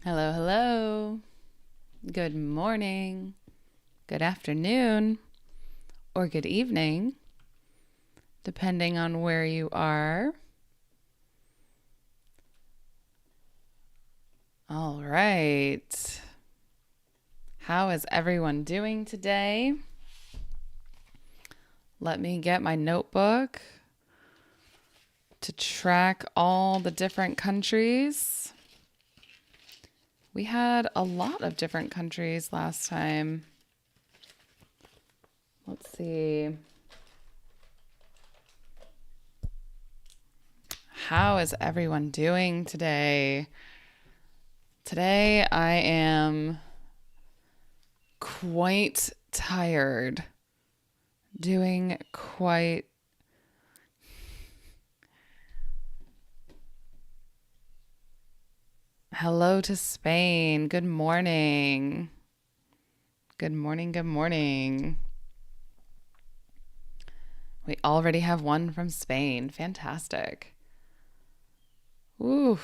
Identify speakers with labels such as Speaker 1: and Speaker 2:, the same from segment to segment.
Speaker 1: Hello, hello. Good morning, good afternoon, or good evening, depending on where you are. All right. How is everyone doing today? Let me get my notebook to track all the different countries. We had a lot of different countries last time. Let's see. How is everyone doing today? Today I am quite tired. Doing quite. Hello to Spain. Good morning. Good morning. Good morning. We already have one from Spain. Fantastic. Ooh,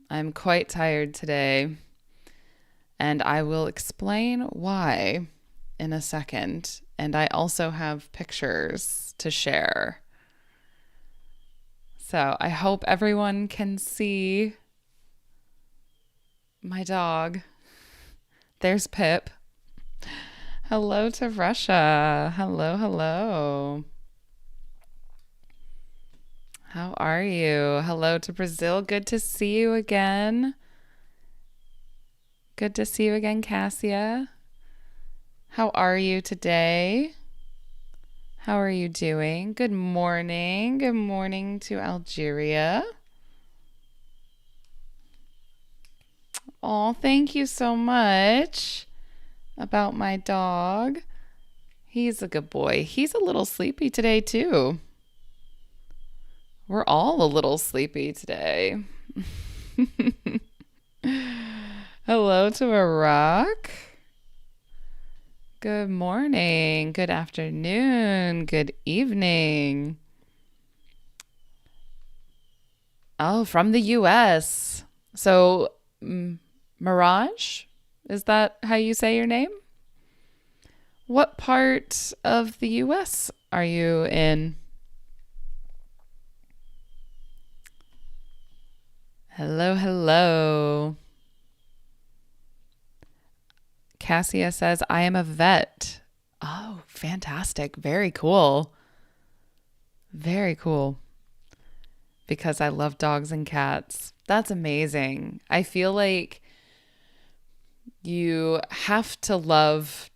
Speaker 1: I'm quite tired today. And I will explain why in a second. And I also have pictures to share. So I hope everyone can see my dog. There's Pip. Hello to Russia. Hello, hello. How are you? Hello to Brazil. Good to see you again. Good to see you again, Cassia. How are you today? How are you doing? Good morning. Good morning to Algeria. Oh, thank you so much about my dog. He's a good boy. He's a little sleepy today, too. We're all a little sleepy today. Hello to Iraq. Good morning, good afternoon, good evening. Oh, from the US. So, Mirage? Is that how you say your name? What part of the US are you in? Hello, hello. Cassia says, I am a vet. Oh, fantastic. Very cool. Very cool. Because I love dogs and cats. That's amazing. I feel like you have to love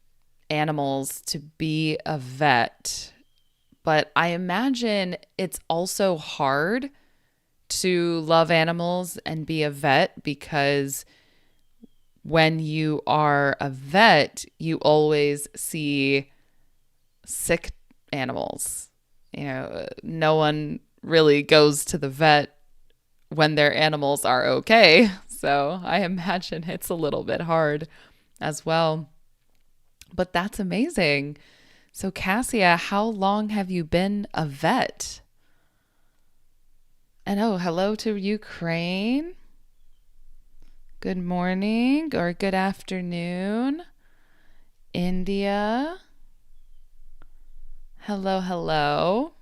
Speaker 1: animals to be a vet, but I imagine it's also hard to love animals and be a vet because when you are a vet, you always see sick animals. No one really goes to the vet when their animals are okay. So I imagine it's a little bit hard as well. But that's amazing. So, Cassia, how long have you been a vet? And oh, hello to Ukraine. Good morning or good afternoon. India. Hello, hello.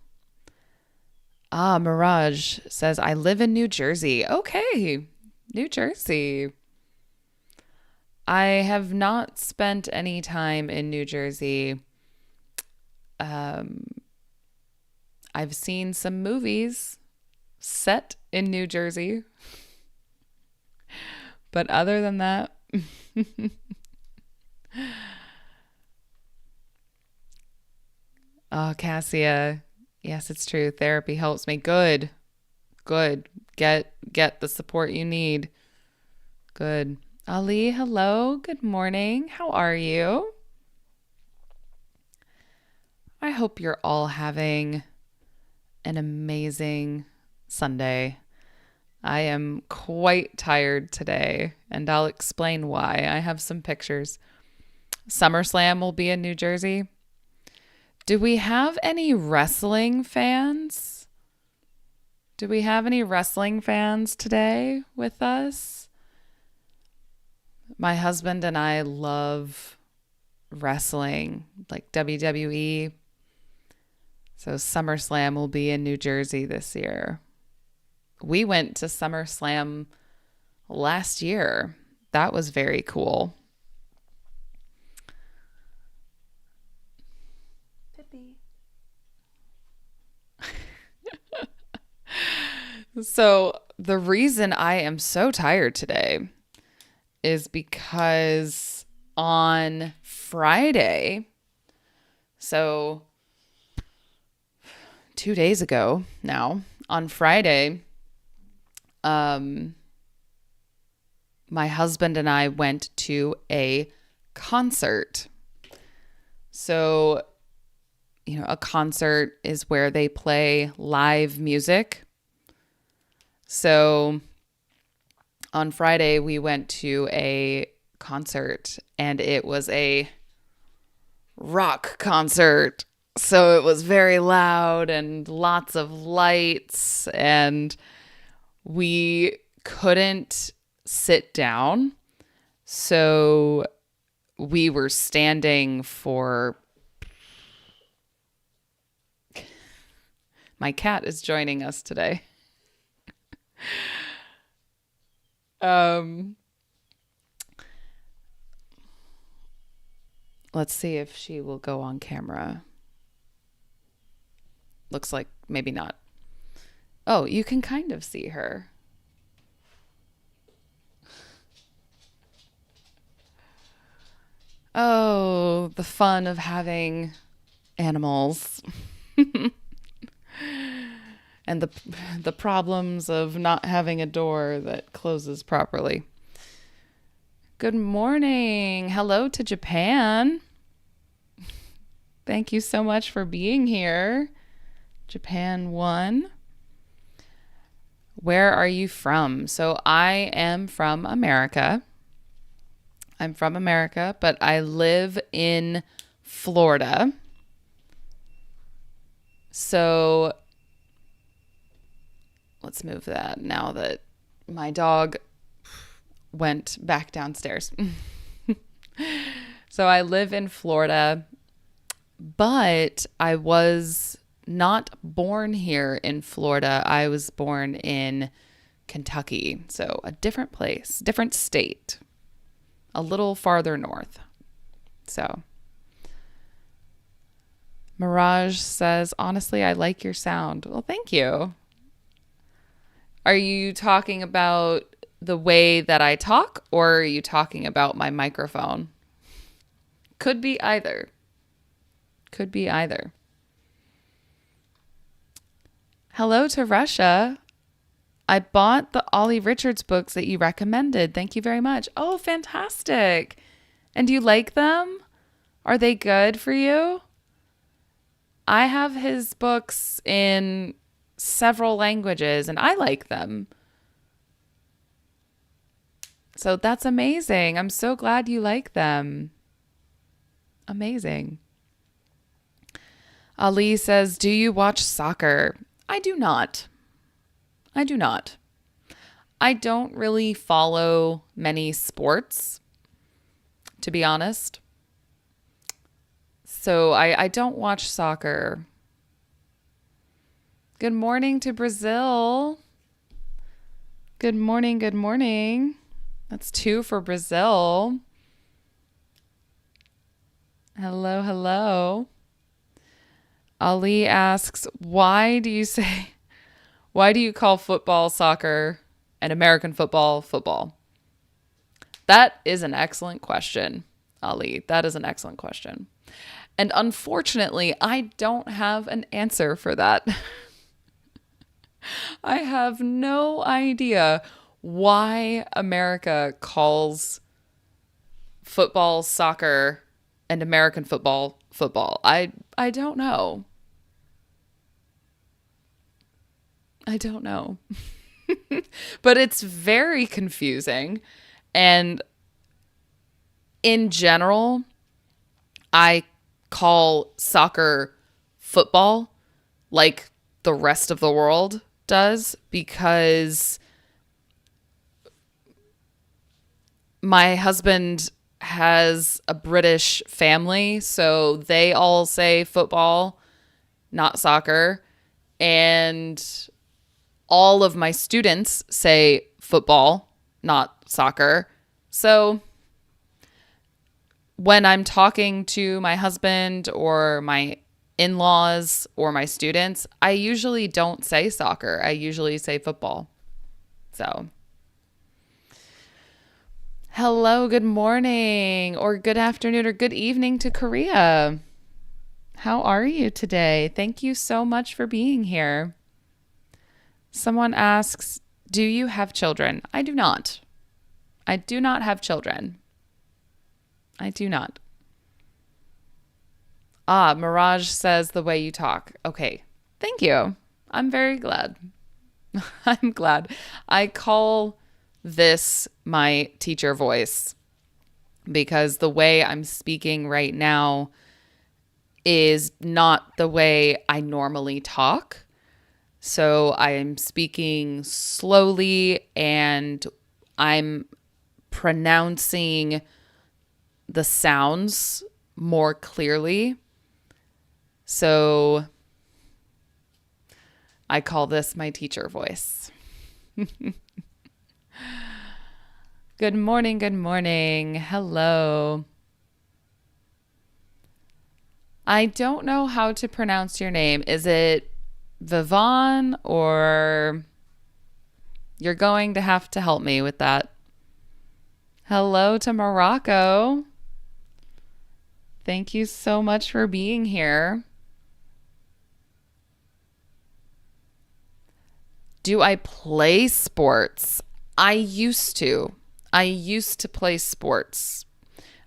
Speaker 1: Ah, Mirage says, I live in New Jersey. Okay, New Jersey. I have not spent any time in New Jersey. Um, I've seen some movies set in New Jersey. But other than that, oh, Cassia, yes, it's true. Therapy helps me. Good. Good. Get the support you need. Good. Ali, hello. Good morning. How are you? I hope you're all having an amazing Sunday. I am quite tired today, and I'll explain why. I have some pictures. SummerSlam will be in New Jersey. Do we have any wrestling fans? Do we have any wrestling fans today with us? My husband and I love wrestling, like WWE. So SummerSlam will be in New Jersey this year. We went to SummerSlam last year. That was very cool. Pippi. So the reason I am so tired today is because on Friday, so 2 days ago now, on Friday, my husband and I went to a concert. So, a concert is where they play live music. So on Friday, we went to a concert and it was a rock concert. So it was very loud and lots of lights, and we couldn't sit down. So we were standing for... My cat is joining us today. Let's see if she will go on camera. Looks like maybe not. Oh, you can kind of see her. Oh, the fun of having animals. And the problems of not having a door that closes properly. Good morning. Hello to Japan. Thank you so much for being here. Japan 1. Where are you from? So I am from America. I'm from America, but I live in Florida. So let's move that now that my dog went back downstairs. So I live in Florida, but I was not born here in Florida. I was born in Kentucky. So a different place, different state, a little farther north. So Mirage says, honestly, I like your sound. Well, thank you. Are you talking about the way that I talk, or are you talking about my microphone? Could be either. Could be either. Hello to Russia. I bought the Ollie Richards books that you recommended. Thank you very much. Oh, fantastic. And do you like them? Are they good for you? I have his books in several languages and I like them. So that's amazing. I'm so glad you like them. Amazing. Ali says, do you watch soccer? I do not. I do not. I don't really follow many sports, to be honest. So I don't watch soccer. Good morning to Brazil. Good morning, good morning. That's 2 for Brazil. Hello, hello. Ali asks, why do you call football soccer and American football football? That is an excellent question, Ali. That is an excellent question. And unfortunately, I don't have an answer for that. I have no idea why America calls football soccer and American football football. I don't know. I don't know. But it's very confusing. And in general, I call soccer football like the rest of the world does, because my husband has a British family, so they all say football, not soccer. And all of my students say football, not soccer. So when I'm talking to my husband or my in-laws or my students, I usually don't say soccer. I usually say football. So, hello, good morning, or good afternoon, or good evening to Korea. How are you today? Thank you so much for being here. Someone asks, do you have children? I do not. I do not have children. I do not. Mirage says the way you talk. Okay. Thank you. I'm very glad. I'm glad. I call this my teacher voice because the way I'm speaking right now is not the way I normally talk. So I am speaking slowly and I'm pronouncing the sounds more clearly. So I call this my teacher voice. Good morning, good morning. Hello. I don't know how to pronounce your name. Is it Vivon or you're going to have to help me with that? Hello to Morocco. Thank you so much for being here. Do I play sports? I used to. I used to play sports.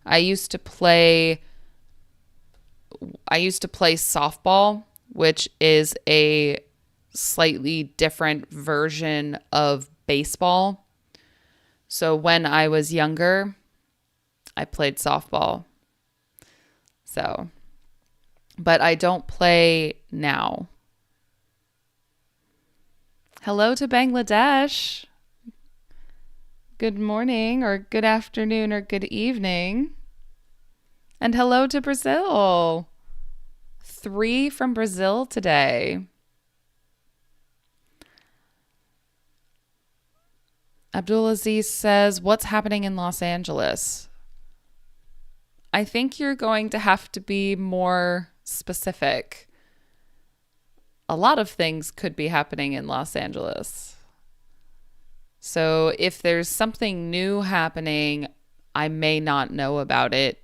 Speaker 1: I used to play softball, which is a slightly different version of baseball. So when I was younger, I played softball. So, but I don't play now. Hello to Bangladesh. Good morning or good afternoon or good evening. And hello to Brazil. 3 from Brazil today. Abdulaziz says, what's happening in Los Angeles? I think you're going to have to be more specific. A lot of things could be happening in Los Angeles. So if there's something new happening, I may not know about it.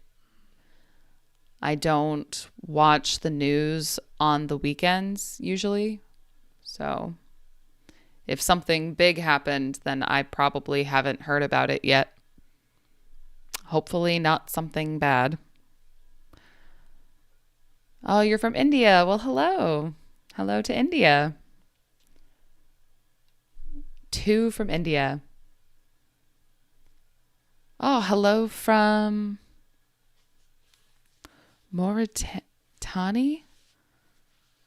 Speaker 1: I don't watch the news on the weekends usually. So if something big happened, then I probably haven't heard about it yet. Hopefully not something bad. Oh, you're from India. Well, hello. Hello to India. 2 from India. Oh, hello from Mauritania?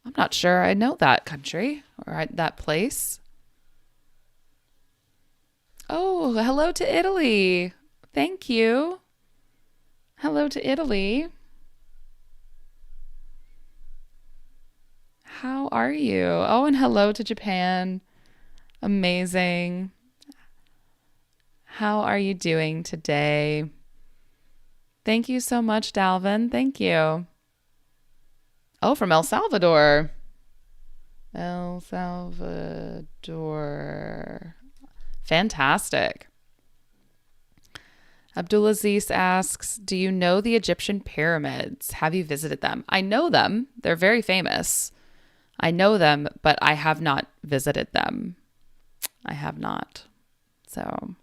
Speaker 1: I'm not sure I know that country or that place. Oh, hello to Italy. Thank you. Hello to Italy. How are you? Oh, and hello to Japan. Amazing. How are you doing today? Thank you so much, Dalvin. Thank you. Oh, from El Salvador. El Salvador. Fantastic. Abdulaziz asks, do you know the Egyptian pyramids? Have you visited them? I know them. They're very famous. I know them, but I have not visited them. I have not. So,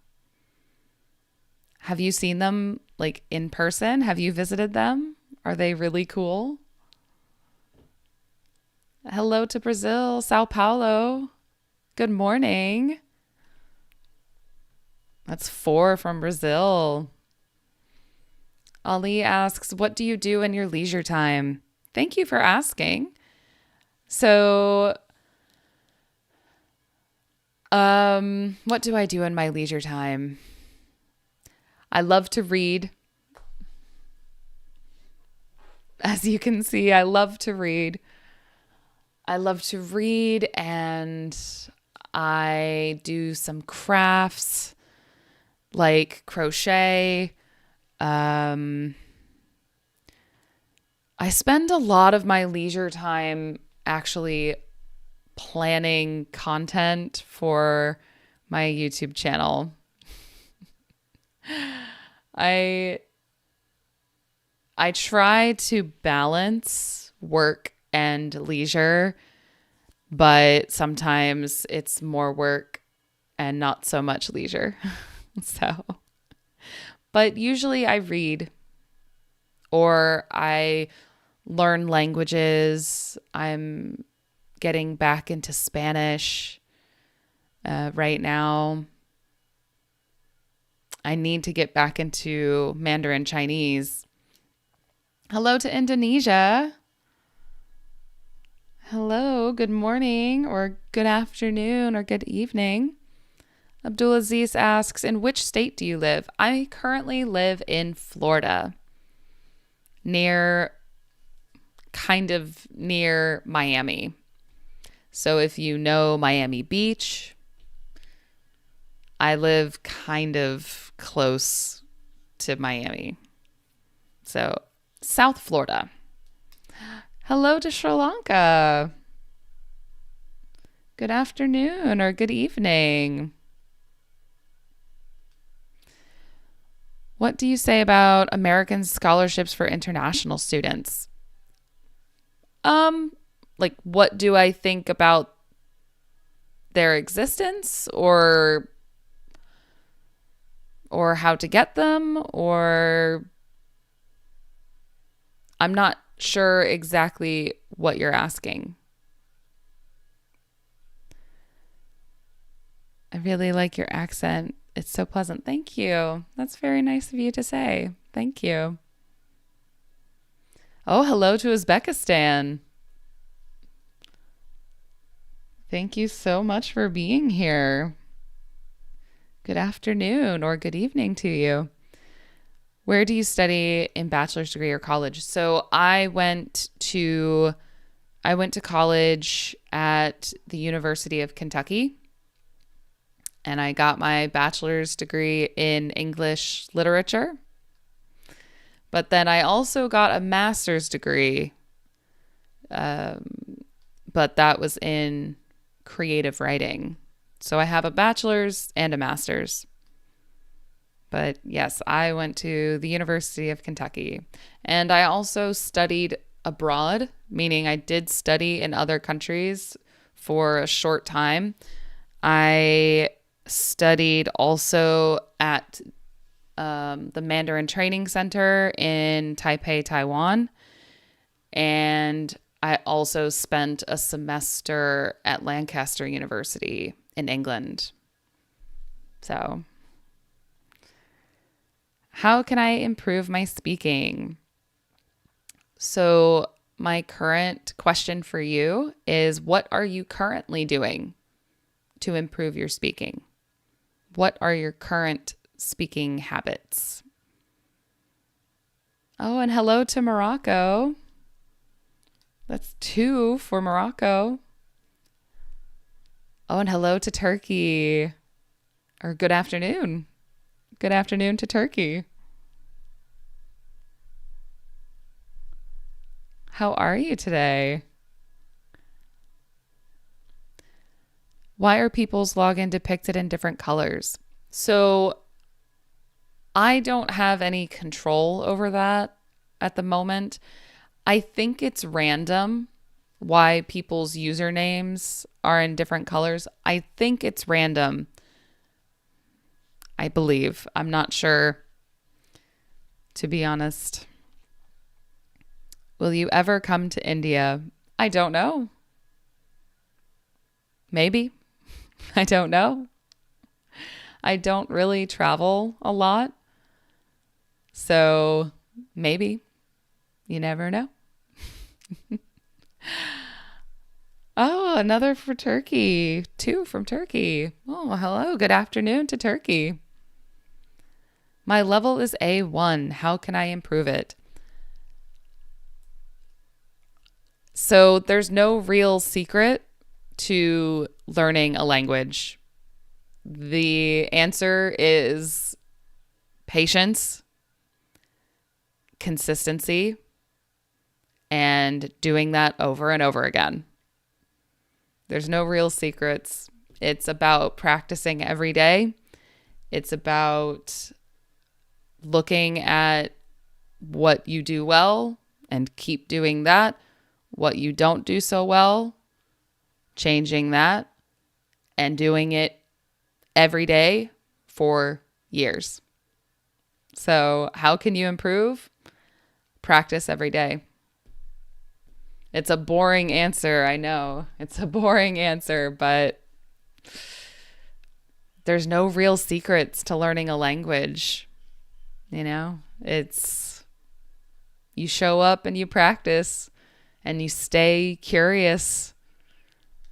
Speaker 1: have you seen them like in person? Have you visited them? Are they really cool? Hello to Brazil, Sao Paulo. Good morning. That's 4 from Brazil. Ali asks, what do you do in your leisure time? Thank you for asking. So, what do I do in my leisure time? I love to read. As you can see, I love to read. I love to read and I do some crafts like crochet. I spend a lot of my leisure time actually planning content for my YouTube channel. I try to balance work and leisure, but sometimes it's more work and not so much leisure. But usually I read or I learn languages. I'm getting back into Spanish right now. I need to get back into Mandarin Chinese. Hello to Indonesia. Hello, good morning or good afternoon or good evening. Abdulaziz asks, in which state do you live? I currently live in Florida, kind of near Miami. So if you know Miami Beach, I live kind of close to Miami. So South Florida. Hello to Sri Lanka. Good afternoon or good evening. What do you say about American scholarships for international students? Like, what do I think about their existence or how to get them, or I'm not sure exactly what you're asking. I really like your accent. It's so pleasant. Thank you. That's very nice of you to say. Thank you. Oh, hello to Uzbekistan. Thank you so much for being here. Good afternoon or good evening to you. Where do you study in bachelor's degree or college? So I went to college at the University of Kentucky, and I got my bachelor's degree in English literature. But then I also got a master's degree, but that was in creative writing. So I have a bachelor's and a master's. But yes, I went to the University of Kentucky. And I also studied abroad, meaning I did study in other countries for a short time. I studied also at the Mandarin Training Center in Taipei, Taiwan. And I also spent a semester at Lancaster University in England. So, how can I improve my speaking? So, my current question for you is, what are you currently doing to improve your speaking? What are your current speaking habits? Oh, and hello to Morocco. That's 2 for Morocco. Oh, and hello to Turkey. Or good afternoon. Good afternoon to Turkey. How are you today? Why are people's login depicted in different colors? So I don't have any control over that at the moment. I think it's random why people's usernames are in different colors. I think it's random. I believe. I'm not sure, to be honest. Will you ever come to India? I don't know. Maybe. I don't know. I don't really travel a lot. So maybe. You never know. Oh, another for Turkey. 2 from Turkey. Oh, hello. Good afternoon to Turkey. 2 from Turkey. Oh, hello. Good afternoon to Turkey. My level is A1. How can I improve it? So there's no real secret to learning a language. The answer is patience, consistency, and doing that over and over again. There's no real secrets. It's about practicing every day. It's about looking at what you do well and keep doing that. What you don't do so well, changing that and doing it every day for years. So, how can you improve? Practice every day. It's a boring answer, I know. It's a boring answer, but there's no real secrets to learning a language. It's you show up and you practice and you stay curious,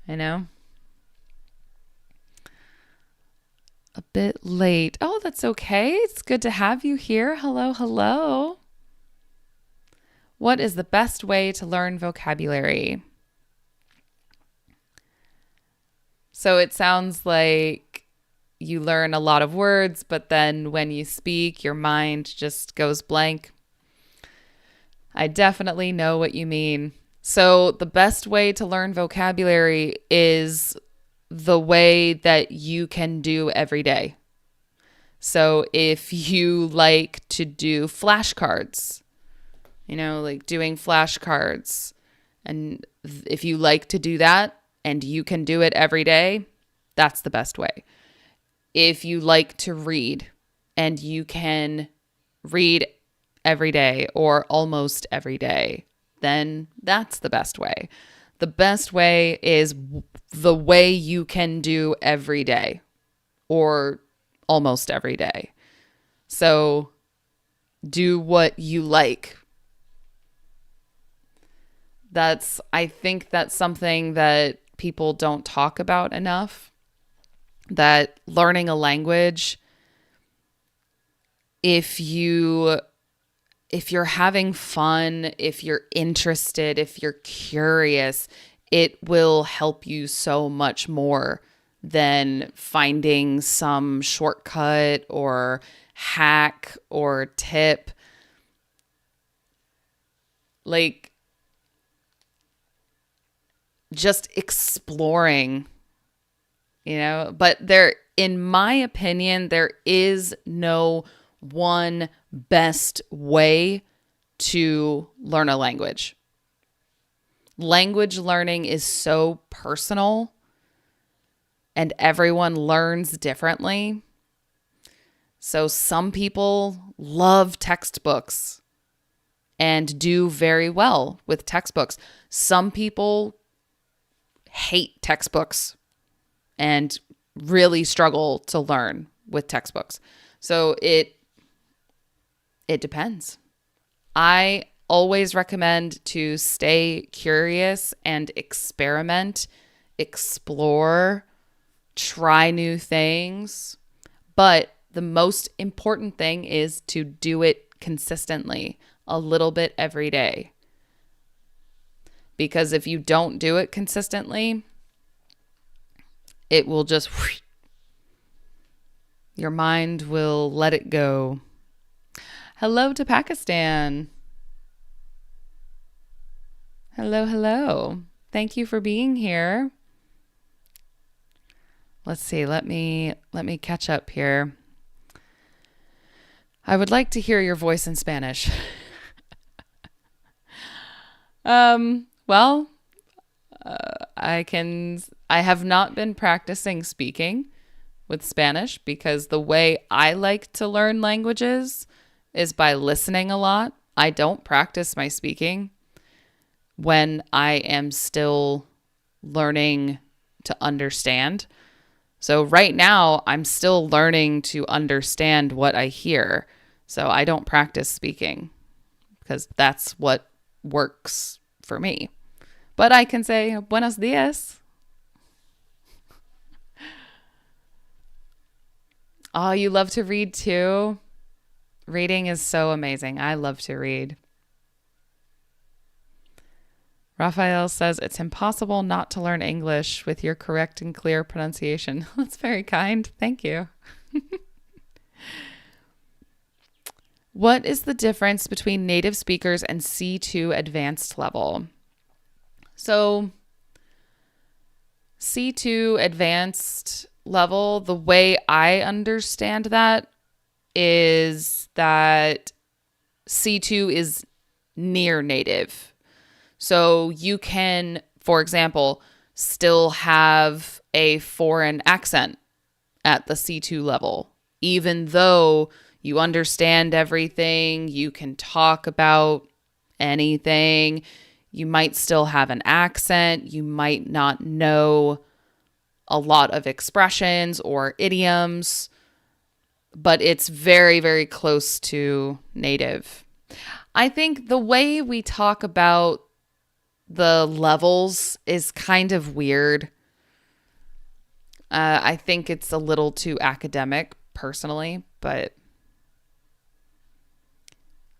Speaker 1: A bit late. Oh, that's okay. It's good to have you here. Hello, hello. What is the best way to learn vocabulary? So it sounds like you learn a lot of words, but then when you speak, your mind just goes blank. I definitely know what you mean. So the best way to learn vocabulary is the way that you can do every day. So if you like to do flashcards, like doing flashcards, and if you like to do that and you can do it every day, that's the best way. If you like to read and you can read every day or almost every day, then that's the best way. The best way is the way you can do every day or almost every day. So do what you like. I think that's something that people don't talk about enough, that learning a language, if you're having fun, if you're interested, if you're curious, it will help you so much more than finding some shortcut or hack or tip. Like, just exploring, but in my opinion, there is no one best way to learn a language. Language learning is so personal and everyone learns differently. So some people love textbooks and do very well with textbooks. Some people hate textbooks and really struggle to learn with textbooks. So it depends. I always recommend to stay curious and experiment, explore, try new things. But the most important thing is to do it consistently, a little bit every day. Because if you don't do it consistently, it will just, your mind will let it go. Hello to Pakistan. Hello, hello. Thank you for being here. Let's see. Let me catch up here. I would like to hear your voice in Spanish. Well, I have not been practicing speaking with Spanish because the way I like to learn languages is by listening a lot. I don't practice my speaking when I am still learning to understand. So right now, I'm still learning to understand what I hear. So I don't practice speaking because that's what works for me. But I can say, buenos dias. Oh, you love to read too? Reading is so amazing. I love to read. Raphael says it's impossible not to learn English with your correct and clear pronunciation. That's very kind. Thank you. What is the difference between native speakers and C2 advanced level? So C2 advanced level, the way I understand that is that C2 is near native. So you can, for example, still have a foreign accent at the C2 level, even though you understand everything, you can talk about anything, you might still have an accent, you might not know a lot of expressions or idioms, but it's very, very close to native. I think the way we talk about the levels is kind of weird. I think it's a little too academic personally, but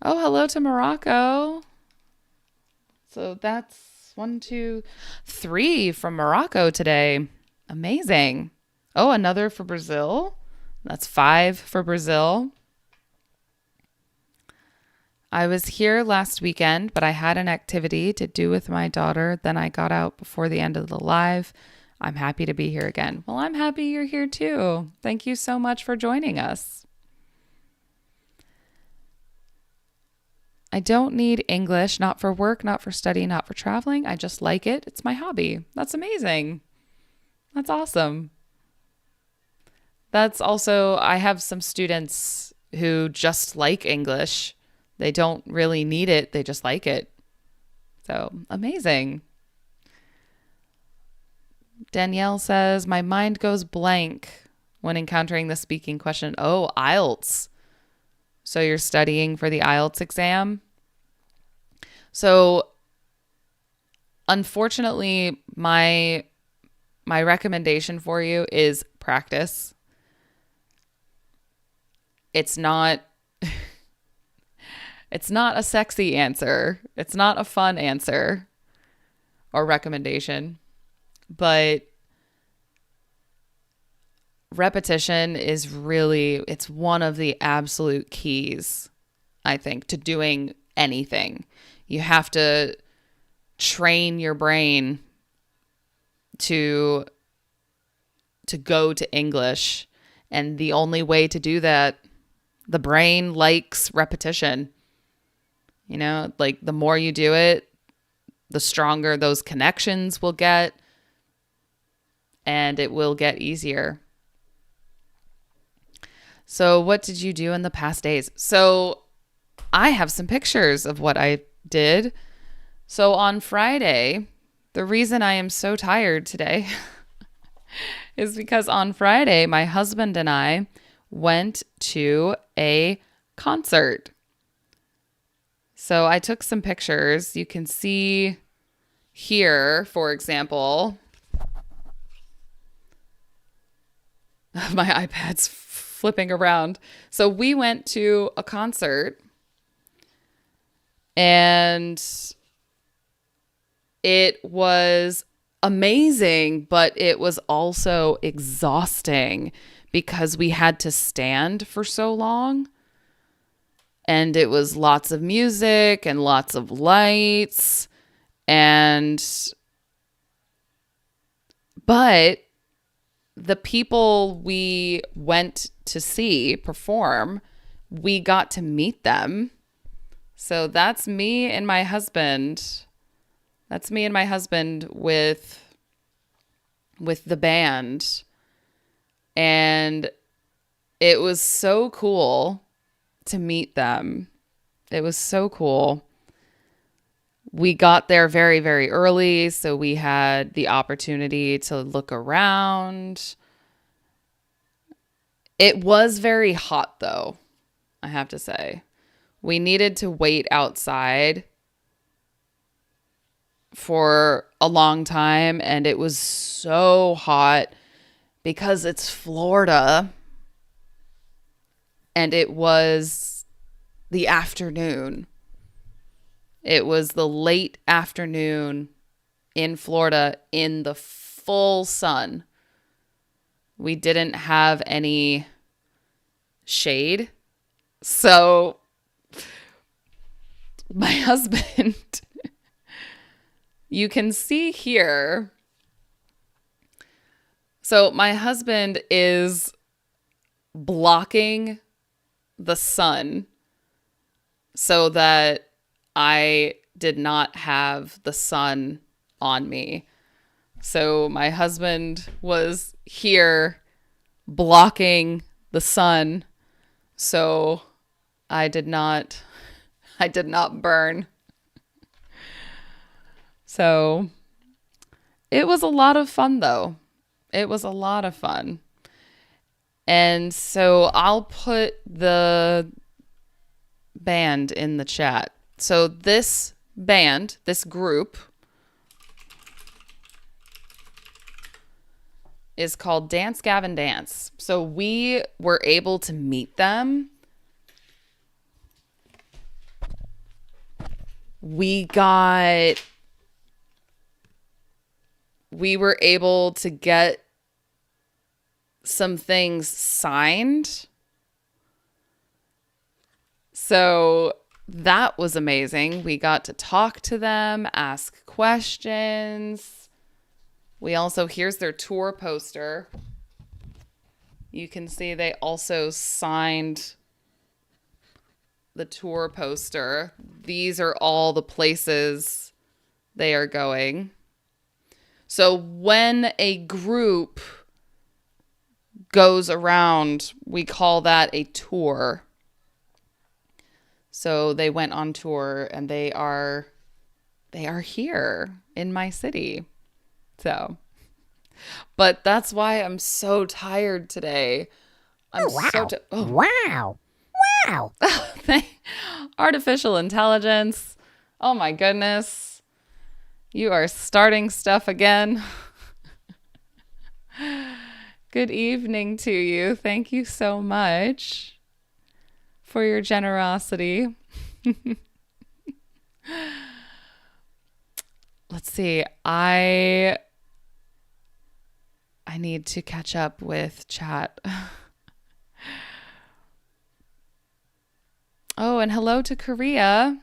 Speaker 1: oh, hello to Morocco. So that's 1, 2, 3 from Morocco today. Amazing. Oh, another for Brazil. That's 5 for Brazil. I was here last weekend, but I had an activity to do with my daughter. Then I got out before the end of the live. I'm happy to be here again. Well, I'm happy you're here too. Thank you so much for joining us. I don't need English, not for work, not for study, not for traveling. I just like it. It's my hobby. That's amazing. That's awesome. That's also, I have some students who just like English. They don't really need it. They just like it. So amazing. Danielle says, my mind goes blank when encountering the speaking question. Oh, IELTS. So you're studying for the IELTS exam? So unfortunately, my recommendation for you is practice. It's not a sexy answer. It's not a fun answer or recommendation, but repetition is really, it's one of the absolute keys, I think, to doing anything. You have to train your brain to go to English. And the only way to do that, the brain likes repetition. You know, like the more you do it, the stronger those connections will get, and it will get easier. So what did you do in the past days? So I have some pictures of what I did. So on Friday, the reason I am so tired today is because on Friday, my husband and I went to a concert. So I took some pictures. You can see here, for example, my iPad's flipping around. So we went to a concert and it was amazing, but it was also exhausting because we had to stand for so long. And it was lots of music and lots of lights. But the people we went to see perform, we got to meet them. So that's me and my husband. That's me and my husband with the band. And it was so cool to meet them. It was so cool. We got there very, very early, so we had the opportunity to look around. It was very hot, though, I have to say. We needed to wait outside for a long time, and it was so hot because it's Florida. And it was the afternoon. It was the late afternoon in Florida in the full sun. We didn't have any shade. So my husband, you can see here. So my husband is blocking the sun so that I did not have the sun on me. So my husband was here blocking the sun so I did not burn. So it was a lot of fun though. It was a lot of fun. And so I'll put the band in the chat. So this band, this group, is called Dance Gavin Dance. So we were able to meet them. We were able to get some things signed. So that was amazing. We got to talk to them, ask questions. We also, here's their tour poster. You can see they also signed the tour poster. These are all the places they are going. So when a group goes around, we call that a tour. So they went on tour and they are here in my city. So, but that's why I'm so tired today.
Speaker 2: Wow.
Speaker 1: Artificial intelligence. Oh my goodness. You are starting stuff again. Good evening to you. Thank you so much for your generosity. Let's see. I need to catch up with chat. Oh, and hello to Korea.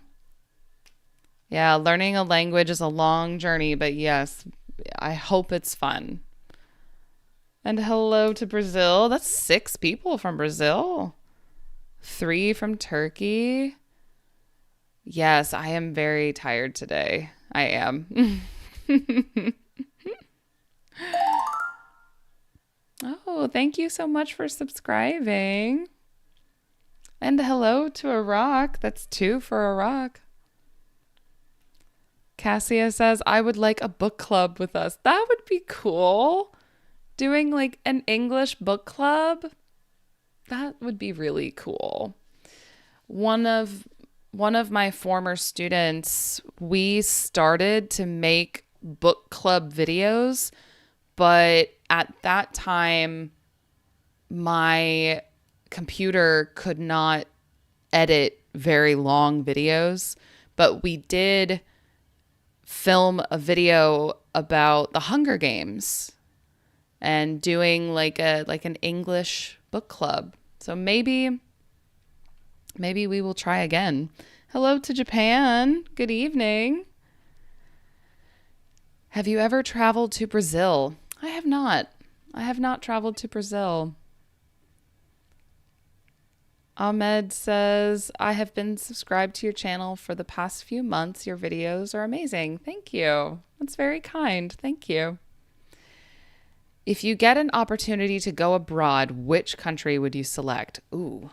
Speaker 1: Yeah, learning a language is a long journey, but yes, I hope it's fun. And hello to Brazil. That's 6 people from Brazil. 3 from Turkey. Yes, I am very tired today. I am. Oh, thank you so much for subscribing. And hello to Iraq. That's 2 for Iraq. Cassia says, I would like a book club with us. That would be cool. Doing like an English book club. That would be really cool. One of my former students, we started to make book club videos, but at that time, my computer could not edit very long videos, but we did film a video about the Hunger Games and doing like an English book club. So maybe we will try again. Hello to Japan. Good evening. Have you ever traveled to Brazil? I have not. I have not traveled to Brazil. Ahmed says, I have been subscribed to your channel for the past few months. Your videos are amazing. Thank you. That's very kind. Thank you. If you get an opportunity to go abroad, which country would you select? Ooh,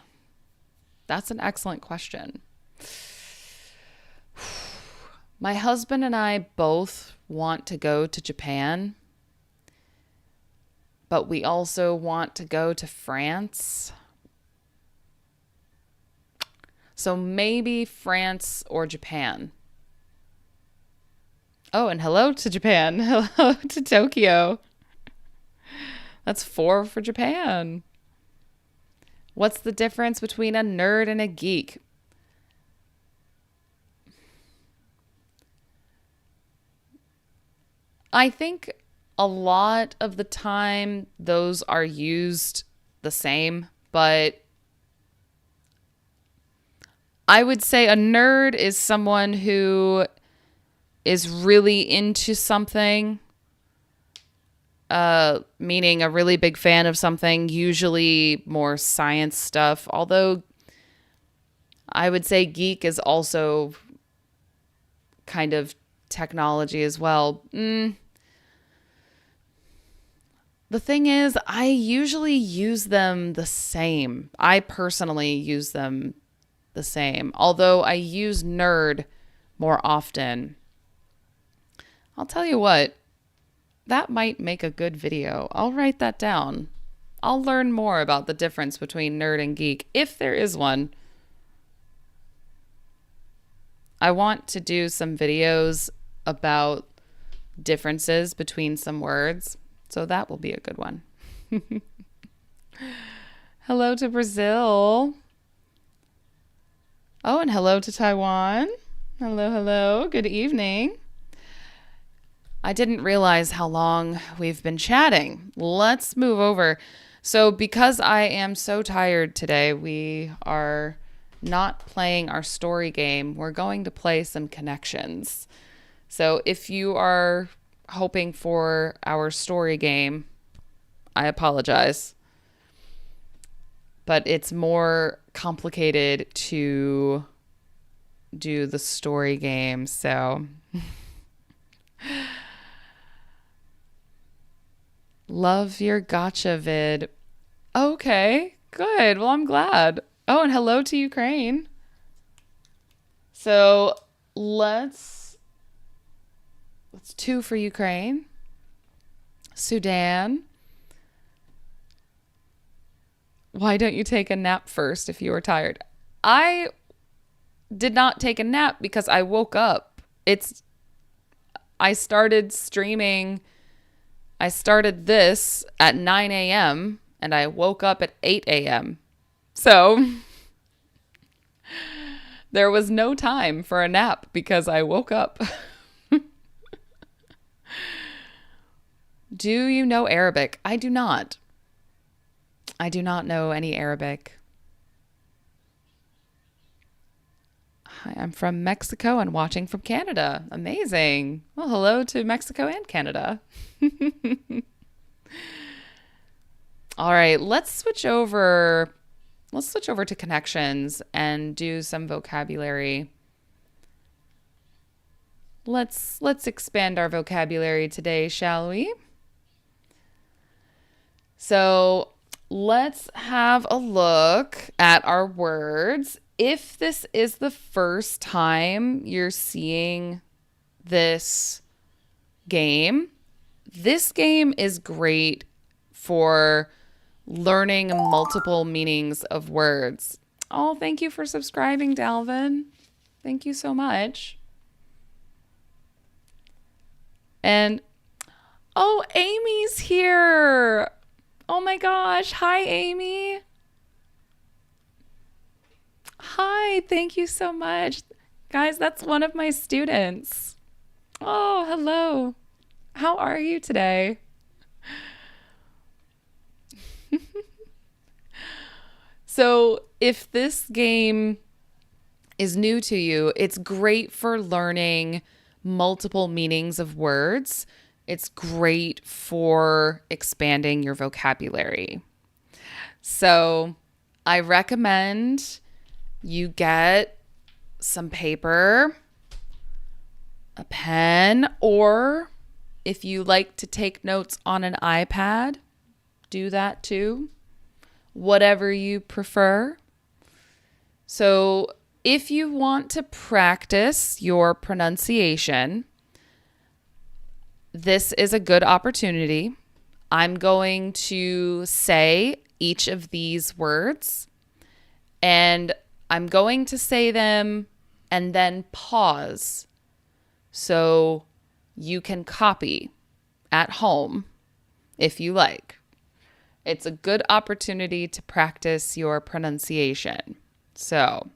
Speaker 1: that's an excellent question. My husband and I both want to go to Japan, but we also want to go to France. So maybe France or Japan. Oh, and hello to Japan. Hello to Tokyo. That's 4 for Japan. What's the difference between a nerd and a geek? I think a lot of the time those are used the same, but I would say a nerd is someone who is really into something, meaning a really big fan of something, usually more science stuff. Although I would say geek is also kind of technology as well. The thing is, I usually use them the same. I personally use them the same, although I use nerd more often. I'll tell you what, that might make a good video. I'll write that down. I'll learn more about the difference between nerd and geek, if there is one. I want to do some videos about differences between some words, so that will be a good one. Hello to Brazil. Oh, and hello to Taiwan. Hello, hello. Good evening. I didn't realize how long we've been chatting. Let's move over. So because I am so tired today, we are not playing our story game. We're going to play some connections. So if you are hoping for our story game, I apologize. But it's more complicated to do the story game, so love your gotcha vid. Okay, good. Well, I'm glad. Oh, and hello to Ukraine. So let's two for Ukraine. Sudan. Why don't you take a nap first if you were tired? I did not take a nap because I woke up. I started streaming. I started this at 9 a.m. and I woke up at 8 a.m. So there was no time for a nap because I woke up. Do you know Arabic? I do not. I do not know any Arabic. Hi, I'm from Mexico and watching from Canada. Amazing. Well, hello to Mexico and Canada. All right, let's switch over to connections and do some vocabulary. Let's expand our vocabulary today, shall we? So, let's have a look at our words. If this is the first time you're seeing this game is great for learning multiple meanings of words. Oh, thank you for subscribing, Dalvin. Thank you so much. And, oh, Amy's here. Oh my gosh. Hi, Amy. Hi, thank you so much. Guys, that's one of my students. Oh, hello. How are you today? So, if this game is new to you, it's great for learning multiple meanings of words. It's great for expanding your vocabulary. So, I recommend you get some paper, a pen, or if you like to take notes on an iPad, do that too. Whatever you prefer. So if you want to practice your pronunciation, this is a good opportunity. I'm going to say each of these words, and I'm going to say them and then pause so you can copy at home if you like. It's a good opportunity to practice your pronunciation. So,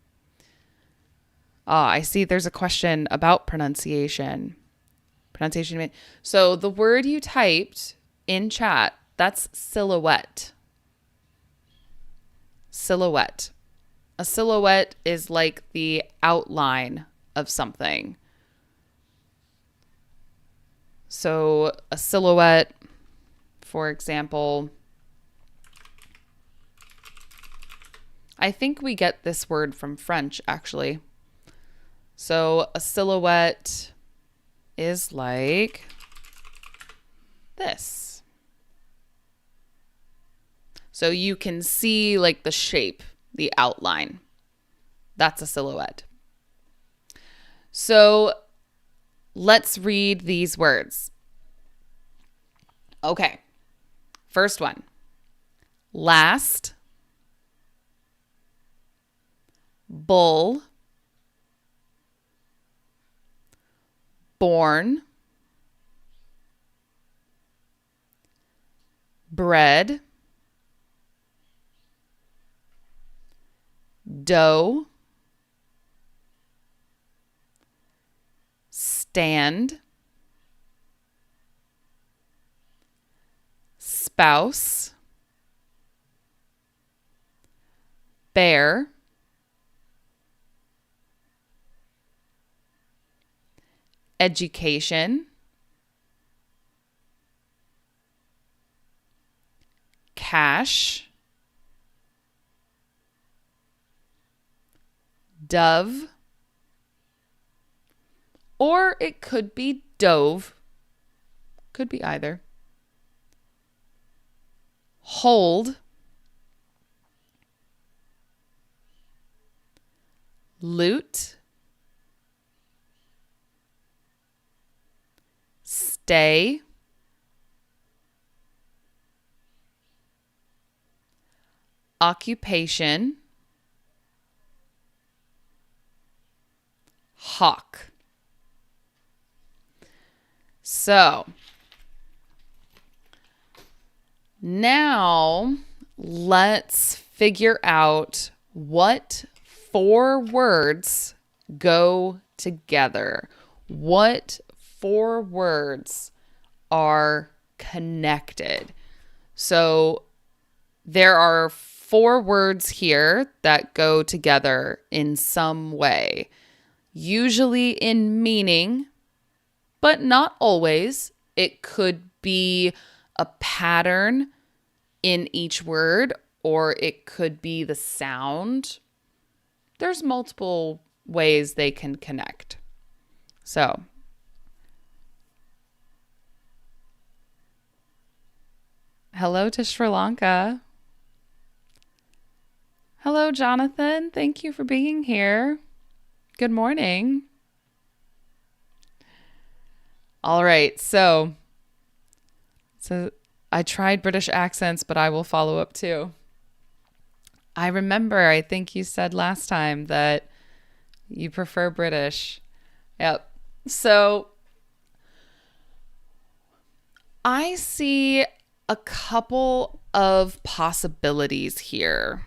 Speaker 1: I see there's a question about pronunciation. Pronunciation. So the word you typed in chat, that's silhouette. Silhouette. A silhouette is like the outline of something. So a silhouette, for example, I think we get this word from French, actually. So a silhouette is like this. So you can see like the shape, the outline. That's a silhouette. So let's read these words. Okay. First one. Last. Bull. Born. Bread. Dough. Stand. Spouse. Bear. Education. Cash. Dove. Or it could be dove. Could be either. Hold. Loot. Stay. Occupation. Hawk. So now let's figure out what 4 words go together. What 4 words are connected? So there are 4 words here that go together in some way, usually in meaning, but not always. It could be a pattern in each word, or it could be the sound. There's multiple ways they can connect. So, hello to Sri Lanka. Hello, Jonathan. Thank you for being here. Good morning. All right, so I tried British accents, but I will follow up too. I remember, I think you said last time that you prefer British. Yep. So I see a couple of possibilities here.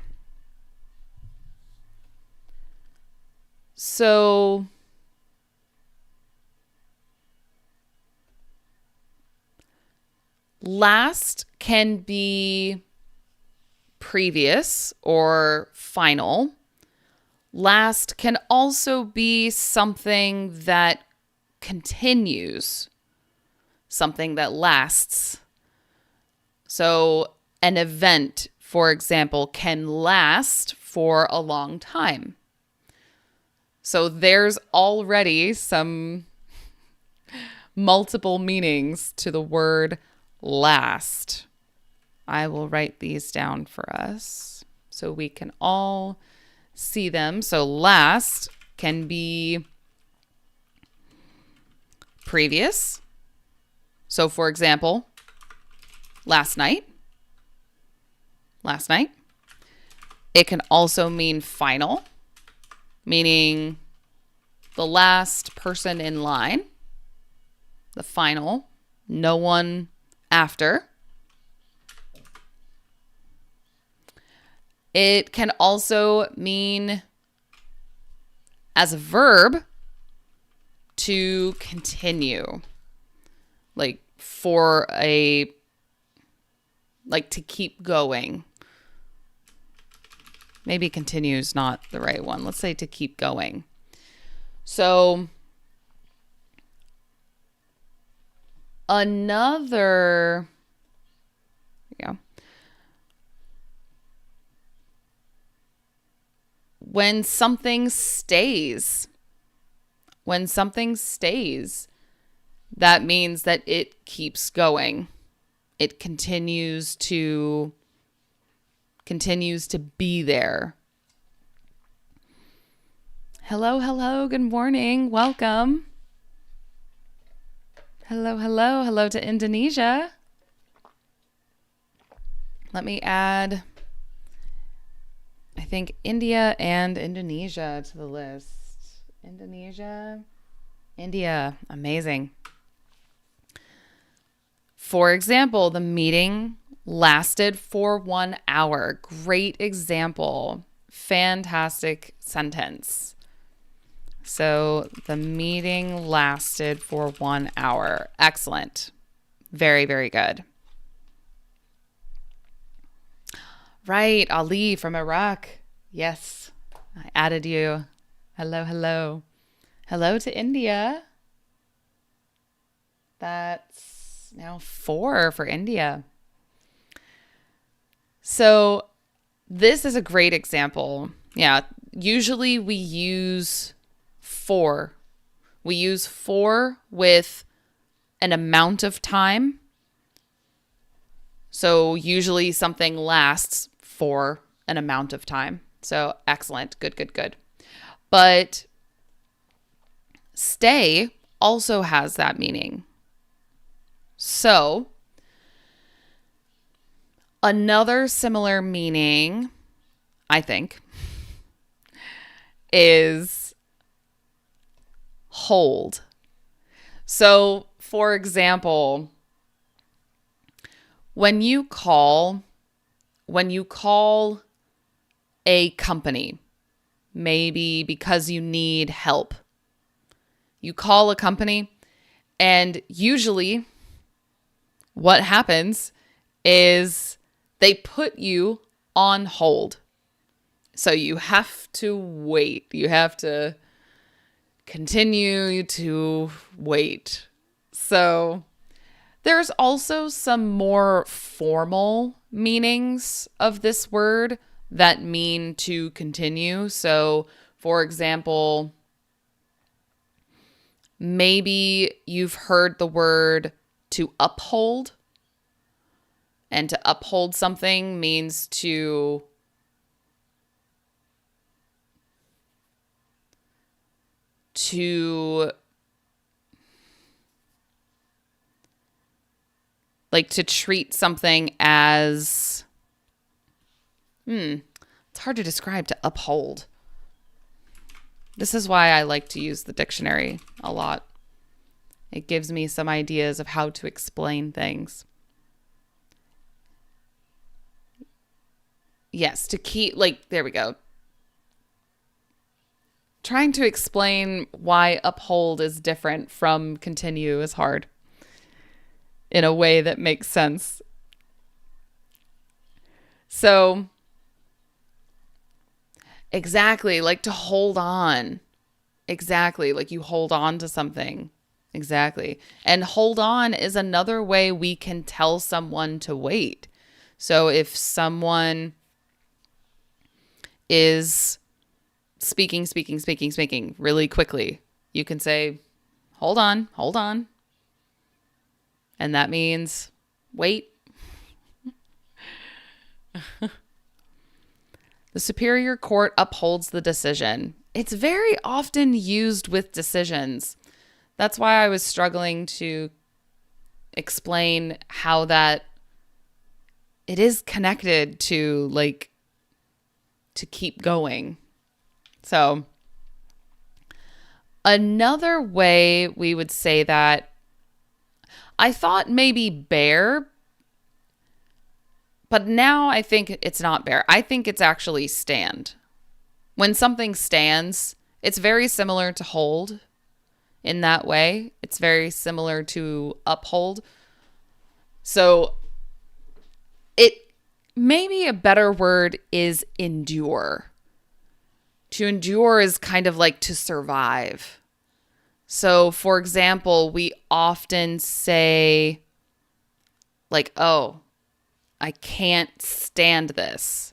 Speaker 1: So last can be previous or final. Last can also be something that continues, something that lasts. So an event, for example, can last for a long time. So there's already some multiple meanings to the word last. I will write these down for us so we can all see them. So last can be previous. So for example, last night. Last night. It can also mean final, meaning the last person in line. The final, no one after. It can also mean, as a verb, to continue. like to keep going. Maybe continue is not the right one. Let's say to keep going. So another, yeah. When something stays, that means that it keeps going. It continues to be there. Hello, good morning. Welcome. Hello to Indonesia. Let me add, I think, India and Indonesia to the list. India, amazing. For example, the meeting lasted for 1 hour. Great example. Fantastic sentence. So the meeting lasted for 1 hour. Excellent. Very, very good. Right, Ali from Iraq. Yes, I added you. Hello. Hello to India. That's now 4 for India. So this is a great example. Yeah, usually we use for. We use for with an amount of time. So usually something lasts for an amount of time. So excellent. Good. But stay also has that meaning. So another similar meaning, I think, is hold. So, for example, when you call a company, maybe because you need help, you call a company, and usually what happens is they put you on hold. So you have to wait. You have to continue to wait. So there's also some more formal meanings of this word that mean to continue. So, for example, maybe you've heard the word to uphold. And to uphold something means to treat something as, it's hard to describe, to uphold. This is why I like to use the dictionary a lot. It gives me some ideas of how to explain things. Yes, to keep, there we go. Trying to explain why uphold is different from continue is hard in a way that makes sense. So, exactly, to hold on. Exactly, you hold on to something. Exactly. And hold on is another way we can tell someone to wait. So if someone is speaking really quickly, you can say, hold on. And that means wait. The superior court upholds the decision. It's very often used with decisions. That's why I was struggling to explain how that it is connected to to keep going. So another way we would say that, I thought maybe bear, but now I think it's not bear. I think it's actually stand. When something stands, it's very similar to hold. in that way. It's very similar to uphold. So it maybe a better word is endure. To endure is kind of like to survive. So, for example, we often say, like, oh, I can't stand this.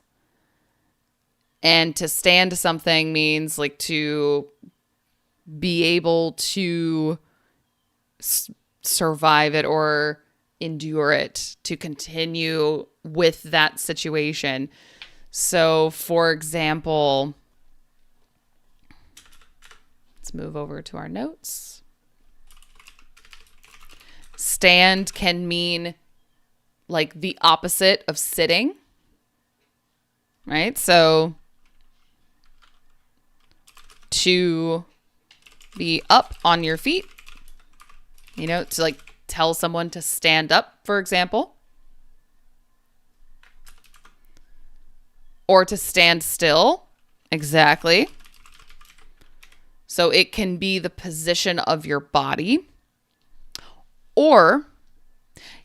Speaker 1: And to stand something means like to be able to survive it or endure it, to continue with that situation. So, for example, let's move over to our notes. Stand can mean like the opposite of sitting, right? So to be up on your feet, to like tell someone to stand up, for example, or to stand still. Exactly. So it can be the position of your body, or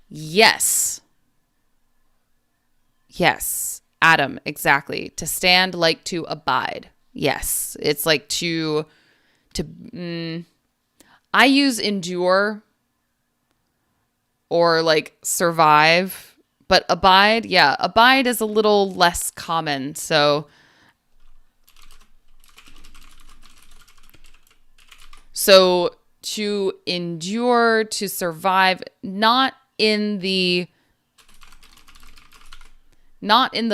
Speaker 1: yes, Adam, exactly. To stand, like to abide. Yes, it's like I use endure or like survive, but abide is a little less common. So to endure, to survive, not in the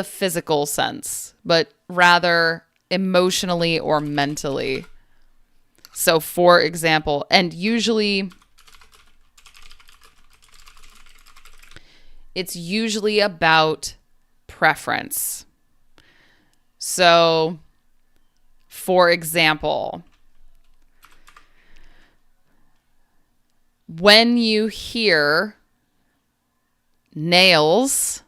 Speaker 1: physical sense, but rather emotionally or mentally. So, for example, and usually it's usually about preference. So, for example, when you hear nails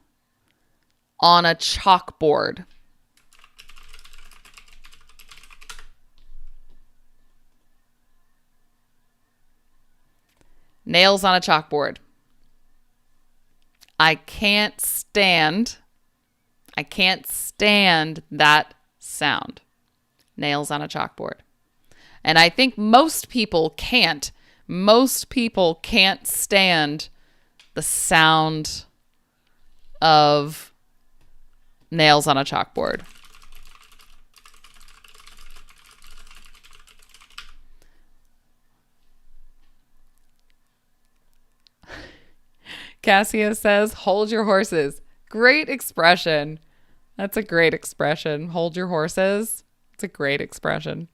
Speaker 1: on a chalkboard, nails on a chalkboard, I can't stand that sound. Nails on a chalkboard. And I think most people can't stand the sound of nails on a chalkboard. Cassia says, hold your horses. Great expression. That's a great expression. Hold your horses. It's a great expression.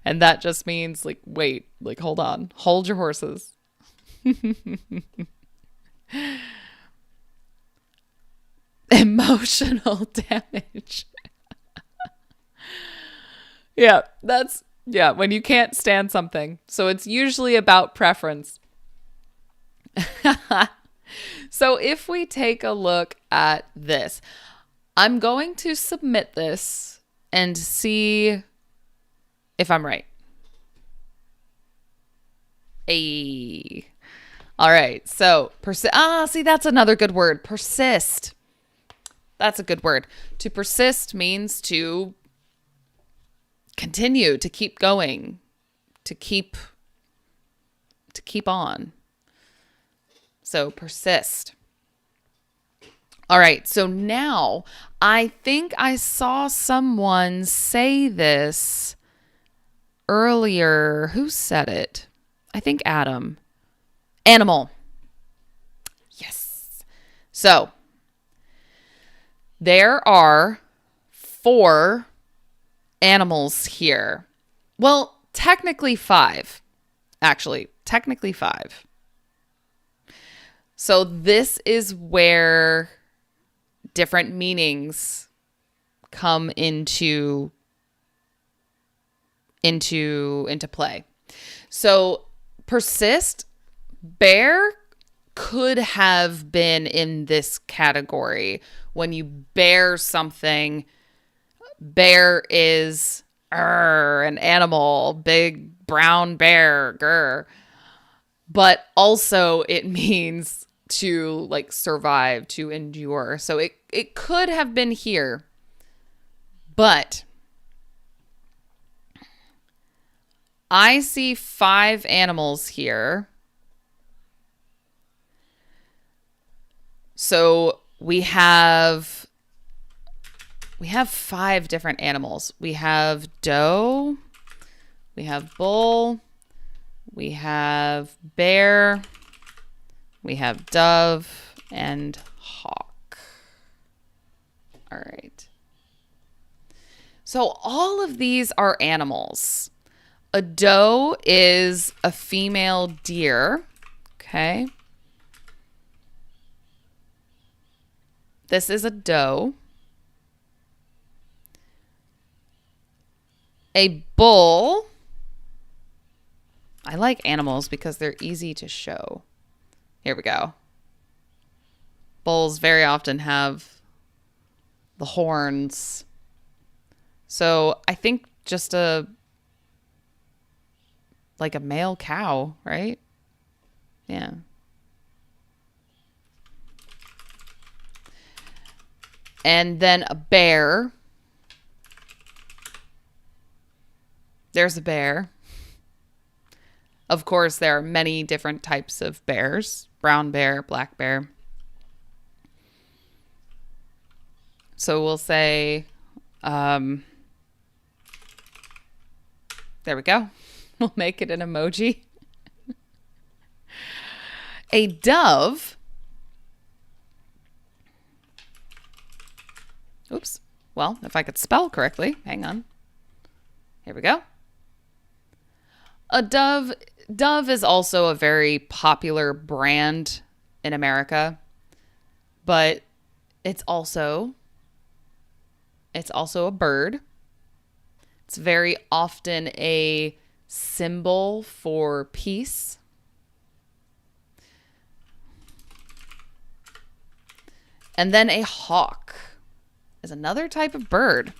Speaker 1: And that just means like, wait, like, hold on. Hold your horses. Emotional damage. When you can't stand something. So it's usually about preference. So if we take a look at this, I'm going to submit this and see if I'm right. All right. So see, that's another good word. Persist. That's a good word. To persist means to continue, to keep going, to keep on. So persist. All right. So now I think I saw someone say this earlier. Who said it? I think Adam. Animal. Yes. So there are 4 animals here. Well, technically 5. Actually, technically 5. So this is where different meanings come into play. So persist, bear could have been in this category. When you bear something, bear is an animal, big brown bear, grr. But also it means to like survive, to endure. So it could have been here, but I see 5 animals here. So we have 5 different animals. We have doe, we have bull, we have bear, we have dove, and hawk. All right. So all of these are animals. A doe is a female deer. Okay. This is a doe. A bull. I like animals because they're easy to show. Here we go. Bulls very often have the horns. So I think just like a male cow, right? Yeah. And then a bear. There's a bear. Of course, there are many different types of bears. Brown bear, black bear. So we'll say, there we go. We'll make it an emoji. A dove. Oops. Well, if I could spell correctly, hang on. Here we go. A dove is also a very popular brand in America, but it's also a bird. It's very often a symbol for peace. And then a hawk is another type of bird.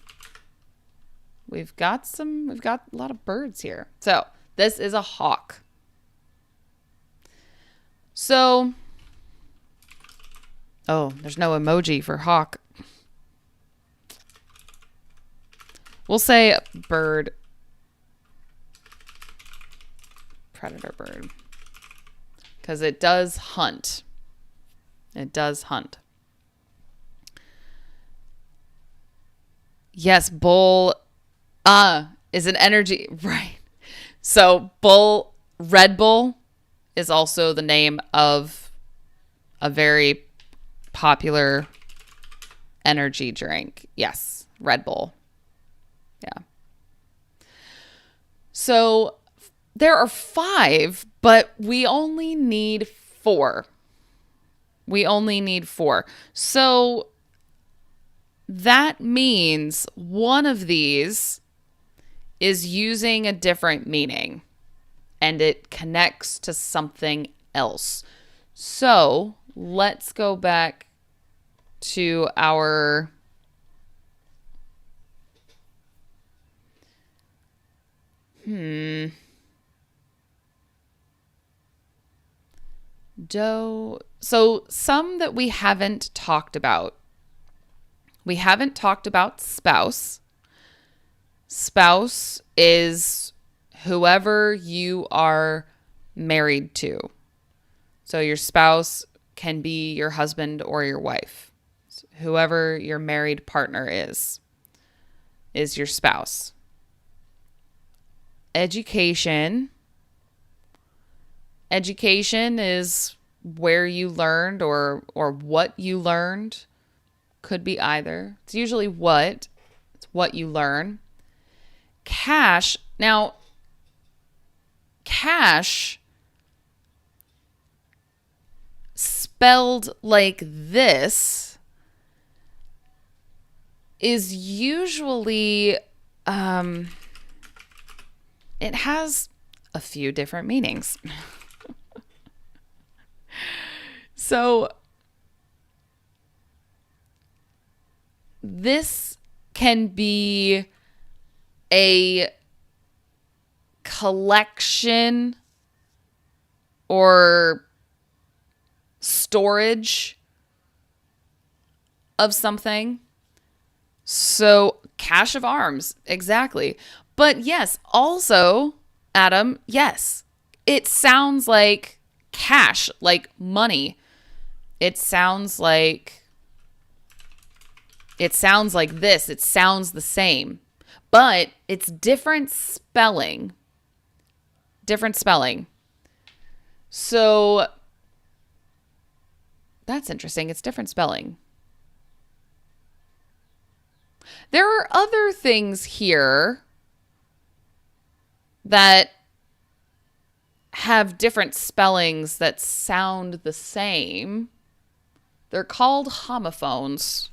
Speaker 1: We've got a lot of birds here. So this is a hawk. So, oh, there's no emoji for hawk. We'll say bird, predator bird, because it does hunt. It does hunt. Yes, bull is an energy, right? So Red Bull is also the name of a very popular energy drink. Yes, Red Bull. Yeah. So there are 5, but we only need 4. We only need 4. So that means one of these is using a different meaning and it connects to something else. So let's go back to our doe. So some that we haven't talked about. We haven't talked about spouse. Spouse is whoever you are married to. So your spouse can be your husband or your wife. Whoever your married partner is your spouse. Education. Education is where you learned or what you learned. Could be either. It's usually what. It's what you learn. Cash. Now, cash spelled like this is usually, it has a few different meanings. So this can be a collection or storage of something. So cache of arms, exactly. But yes, also, Adam, yes, it sounds like cash, like money. It sounds like this. It sounds the same, but it's different spelling. Different spelling. So that's interesting. It's different spelling. There are other things here that have different spellings that sound the same. They're called homophones.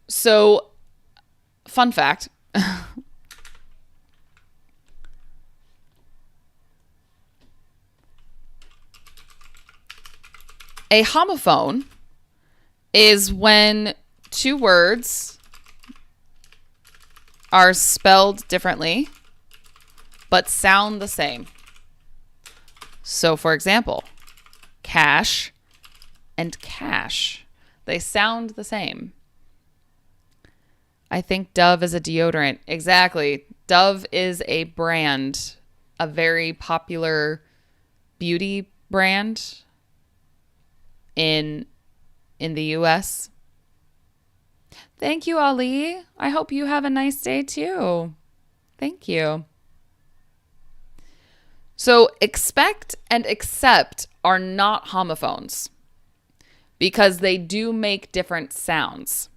Speaker 1: So, fun fact. A homophone is when two words are spelled differently but sound the same. So, for example, cash and cash. They sound the same. I think Dove is a deodorant. Exactly. Dove is a brand, a very popular beauty brand in the US. Thank you, Ali. I hope you have a nice day too. Thank you. So expect and accept are not homophones because they do make different sounds.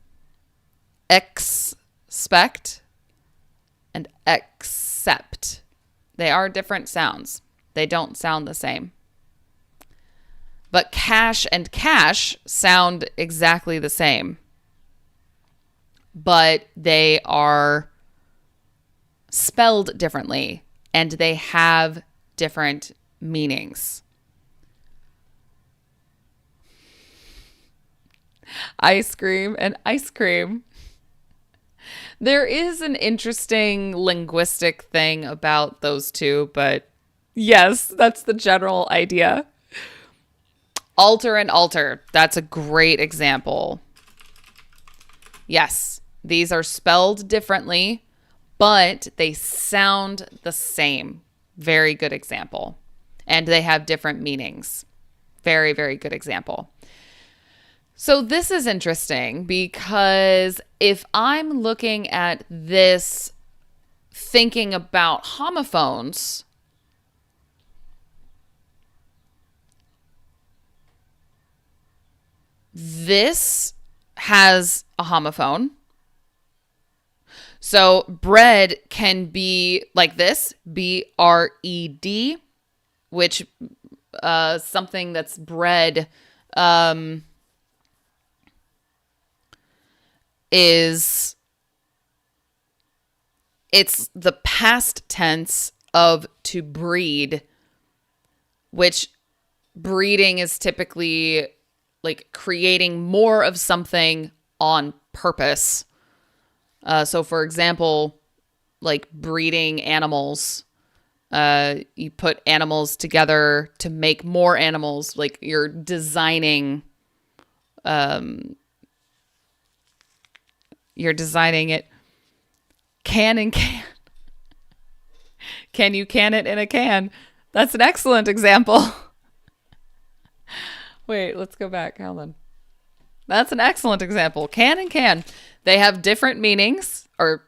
Speaker 1: Expect and accept. They are different sounds. They don't sound the same. But cash and cash sound exactly the same. But they are spelled differently and they have different meanings. Ice cream and ice cream. There is an interesting linguistic thing about those two, but yes, that's the general idea. Alter and alter. That's a great example. Yes, these are spelled differently, but they sound the same. Very good example. And they have different meanings. Very, very good example. So this is interesting because if I'm looking at this thinking about homophones, this has a homophone. So bread can be like this, B-R-E-D, which something that's bread is, it's the past tense of to breed, which breeding is typically like creating more of something on purpose. So for example, like breeding animals, you put animals together to make more animals, like you're designing, it. Can and can. Can you can it in a can? That's an excellent example. Wait, let's go back. Hold on. That's an excellent example. Can and can. They have different meanings, or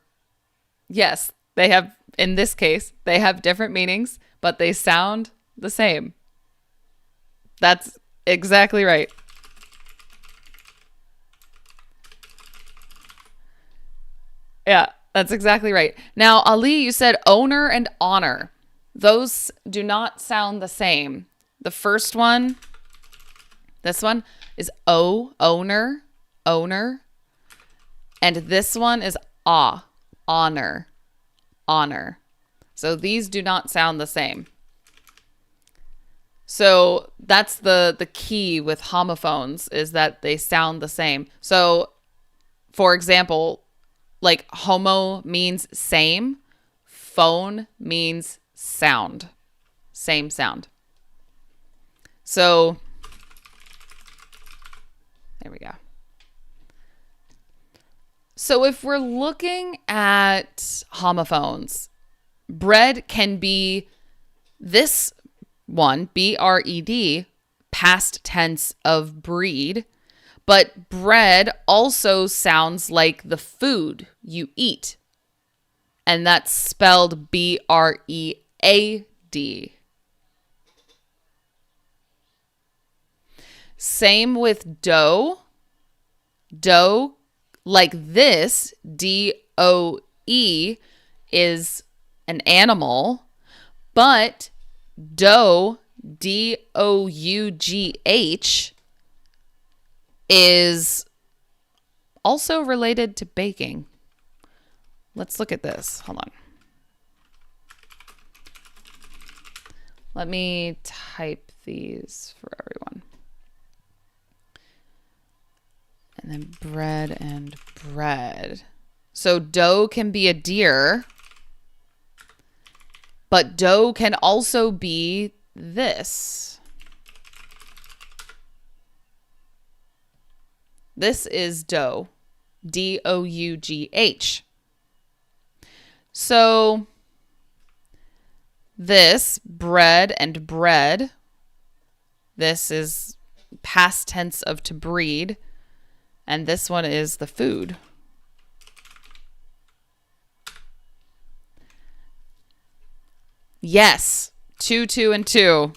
Speaker 1: yes, they have, in this case, they have different meanings, but they sound the same. That's exactly right. Yeah, that's exactly right. Now, Ali, you said owner and honor. Those do not sound the same. The first one, this one is owner. And this one is honor. So these do not sound the same. So that's the key with homophones, is that they sound the same. So, for example, like homo means same, phone means sound, same sound. So there we go. So if we're looking at homophones, bread can be this one, B-R-E-D, past tense of breed, but bread also sounds like the food you eat. And that's spelled B-R-E-A-D. Same with dough. Dough, like this, D-O-E, is an animal, but dough, D-O-U-G-H, is also related to baking. Let's look at this. Hold on. Let me type these for everyone. And then bread and bread. So dough can be a deer, but dough can also be this. This is dough, D-O-U-G-H. So this, bread and bread, this is past tense of to breed, and this one is the food. Yes, 2, 2, and 2.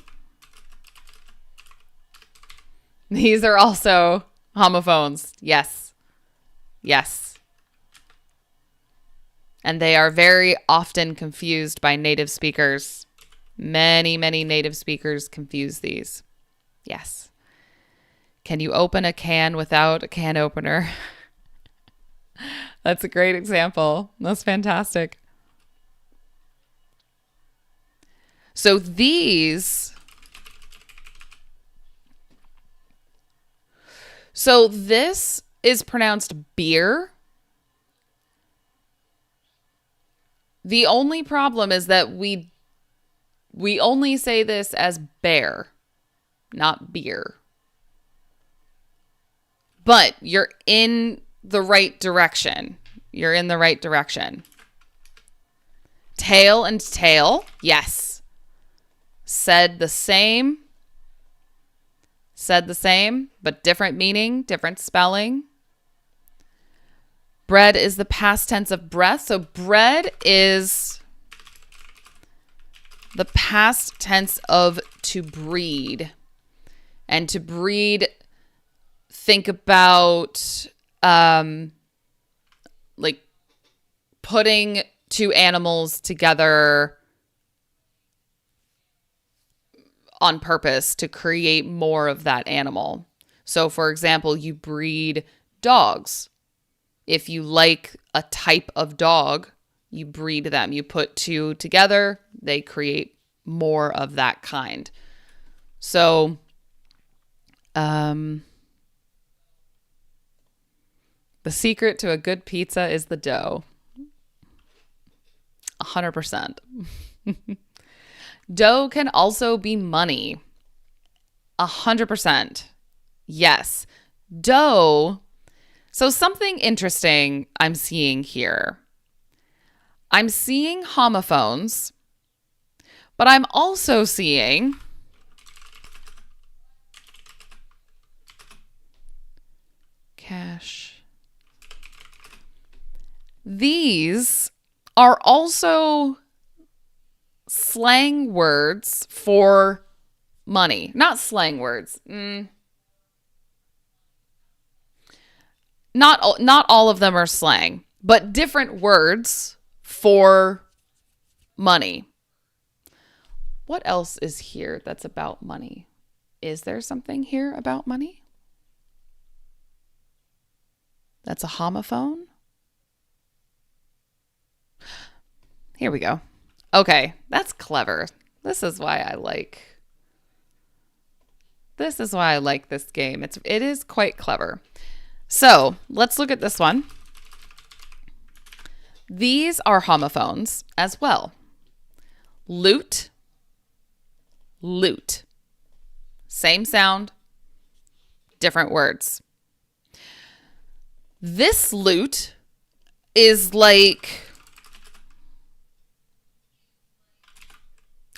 Speaker 1: These are also homophones. Yes. Yes. And they are very often confused by native speakers. Many, many native speakers confuse these. Yes. Can you open a can without a can opener? That's a great example. That's fantastic. So this is pronounced beer. The only problem is that we only say this as bear, not beer. But you're in the right direction. You're in the right direction. Tail and tail, yes. Said the same, but different meaning, different spelling. Bread is the past tense of breath. So bread is the past tense of to breed. And to breed, think about like putting two animals together on purpose to create more of that animal. So for example, you breed dogs. If you like a type of dog, you breed them. You put two together, they create more of that kind. So, the secret to a good pizza is the dough. 100%. Dough can also be money. 100%. Yes. Dough. So something interesting I'm seeing here. I'm seeing homophones, but I'm also seeing cash. These are also slang words for money. Not slang words. Not all of them are slang, but different words for money. What else is here that's about money? Is there something here about money? That's a homophone? Here we go. Okay, that's clever. This is why I like this game. It is quite clever. So let's look at this one. These are homophones as well. Loot, loot. Same sound, different words. This loot is like,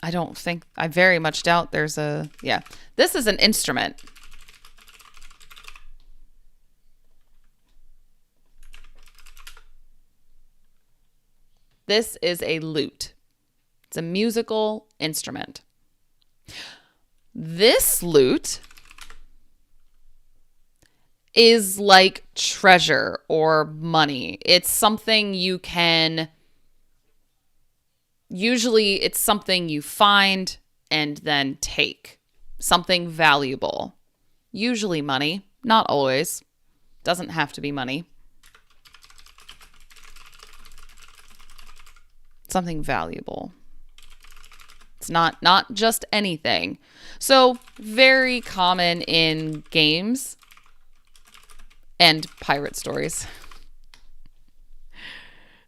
Speaker 1: I very much doubt there's this is an instrument. This is a lute. It's a musical instrument. This lute is like treasure or money. It's something you can, usually it's something you find and then take. Something valuable. Usually money, not always. Doesn't have to be money. Something valuable. It's not just anything. So very common in games and pirate stories.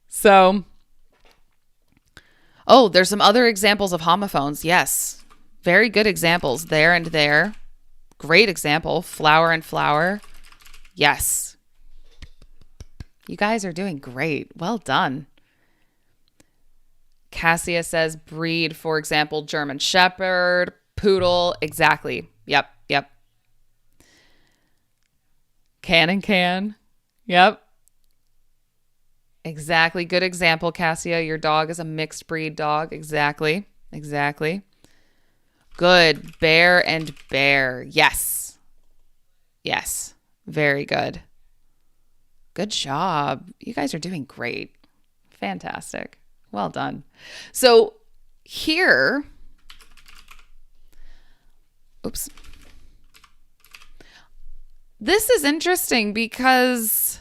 Speaker 1: So, there's some other examples of homophones. Yes, very good examples. There and there. Great example. Flower and flower. Yes. You guys are doing great. Well done. Cassia says breed, for example, German Shepherd, Poodle. Exactly. Yep. Can and can. Yep. Exactly. Good example, Cassia. Your dog is a mixed breed dog. Exactly. Good. Bear and bear. Yes. Very good. Good job. You guys are doing great. Fantastic. Well done. So here, this is interesting because,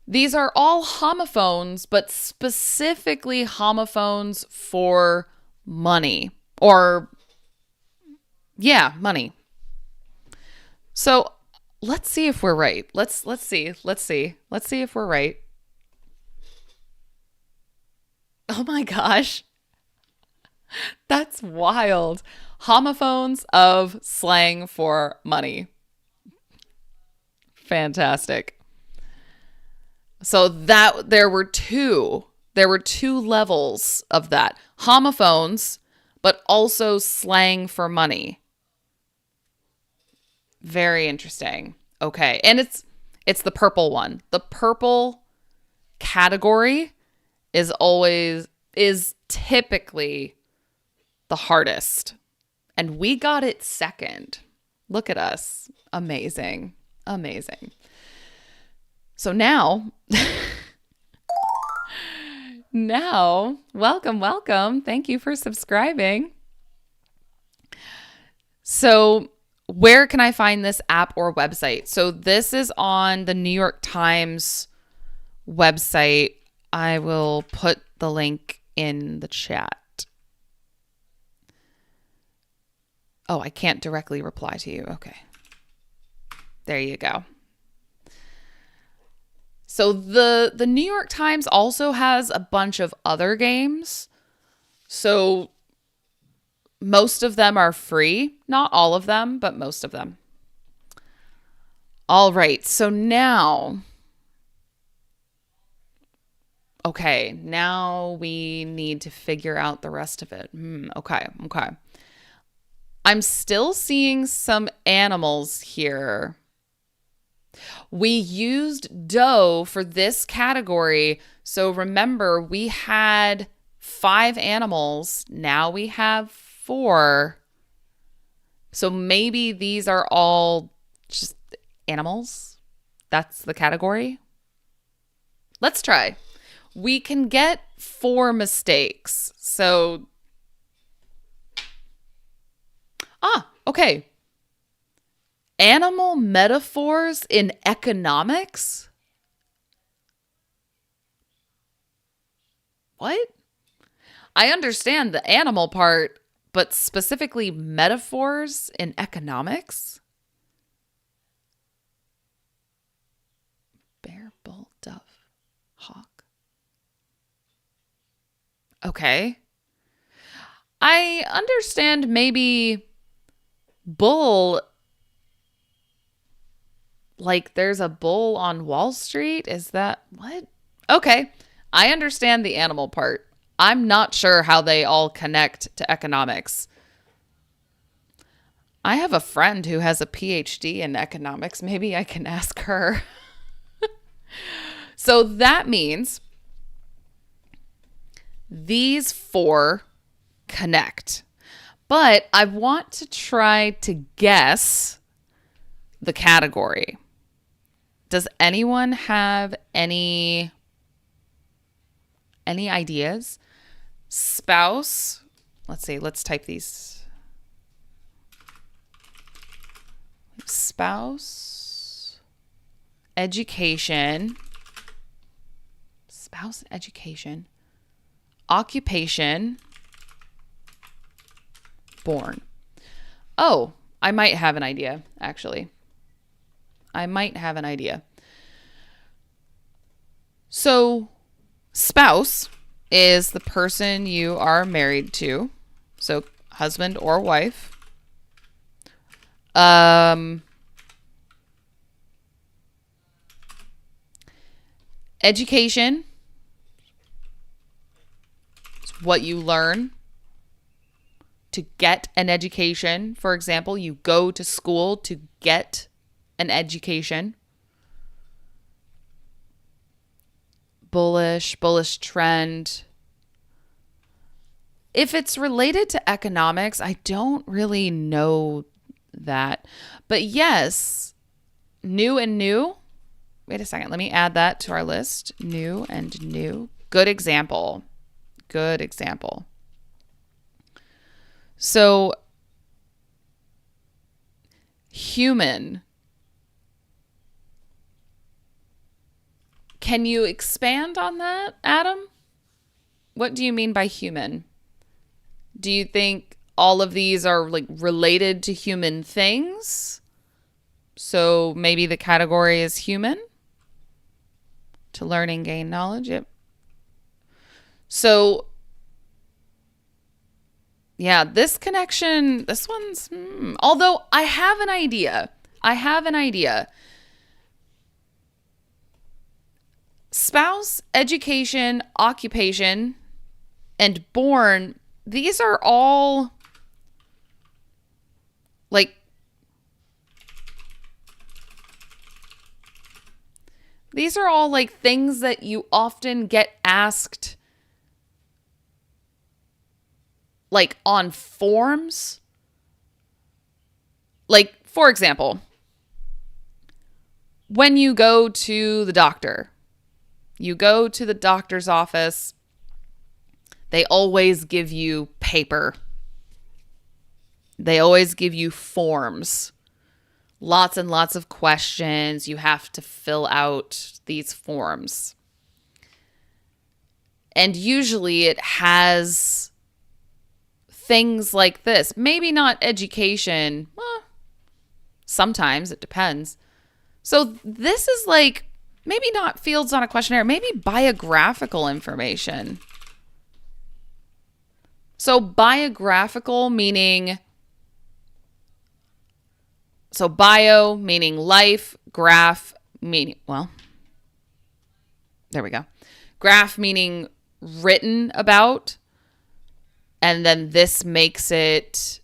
Speaker 1: these are all homophones, but specifically homophones for money or, money. So let's see if we're right. Let's see if we're right. Oh my gosh. That's wild. Homophones of slang for money. Fantastic. So that there were two levels of that. Homophones, but also slang for money. Very interesting. Okay. And it's the purple one. The purple category is typically the hardest. And we got it second. Look at us. Amazing. So now, welcome. Thank you for subscribing. So where can I find this app or website? So this is on the New York Times website. I will put the link in the chat. Oh, I can't directly reply to you. Okay. There you go. So the New York Times also has a bunch of other games. So most of them are free. Not all of them, but most of them. All right. So now we need to figure out the rest of it. Okay. I'm still seeing some animals here. We used doe for this category. So remember, we had 5 animals. Now we have 4. So maybe these are all just animals. That's the category. Let's try. We can get 4 mistakes. So, okay. Animal metaphors in economics? What? I understand the animal part, but specifically metaphors in economics? Bear, bull, dove, hawk. Okay. I understand maybe bull, like there's a bull on Wall Street. Is that what? Okay. I understand the animal part. I'm not sure how they all connect to economics. I have a friend who has a PhD in economics. Maybe I can ask her. So that means these four connect. But I want to try to guess the category. Does anyone have any ideas? Spouse. Let's see. Let's type these. Spouse, education, spouse, education, occupation, born. Oh, I might have an idea, actually. I might have an idea. So, spouse is the person you are married to. So, husband or wife. Education is what you learn to get an education. For example, you go to school to get an education. Bullish trend. If it's related to economics, I don't really know that. But yes, new and new. Wait a second. Let me add that to our list. New and new. Good example. Good example. So, human. Can you expand on that, Adam? What do you mean by human? Do you think all of these are like related to human things? So maybe the category is human? To learn and gain knowledge? Yep. So, yeah, this connection, this one's, although I have an idea. Spouse, education, occupation, and born, these are all like, these are all like things that you often get asked like on forms. Like, for example, when you go to the doctor, you go to the doctor's office, they always give you paper. They always give you forms. Lots and lots of questions. You have to fill out these forms. And usually it has things like this. Maybe not education. Well, sometimes it depends. So this is like, maybe not fields on a questionnaire, maybe biographical information. So biographical meaning, so bio meaning life, graph meaning, well, there we go. Graph meaning written about, and then this makes it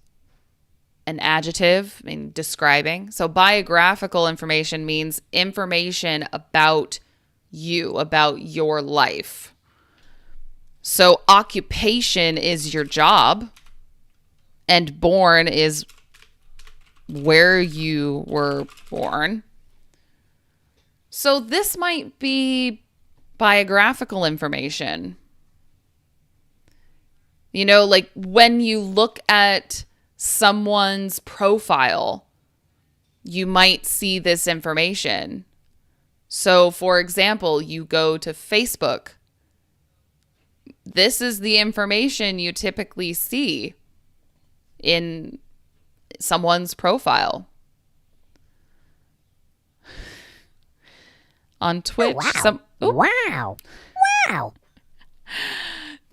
Speaker 1: an adjective, I mean, describing. So biographical information means information about you, about your life. So occupation is your job, and born is where you were born. So this might be biographical information. You know, like when you look at someone's profile, you might see this information. So, for example, you go to Facebook. This is the information you typically see in someone's profile. on Twitch.
Speaker 2: Oh, wow. Wow. Wow.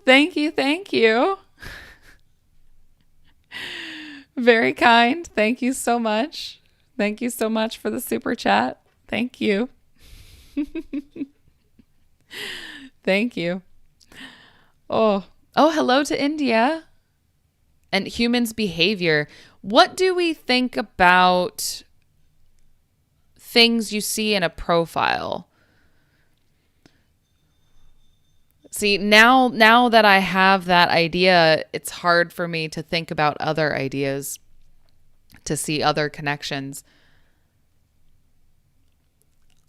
Speaker 1: Thank you. Thank you. Very kind. Thank you so much. Thank you so much for the super chat. Thank you. Thank you. Oh, hello to India. And humans' behavior. What do we think about things you see in a profile? See, now that I have that idea, it's hard for me to think about other ideas, to see other connections.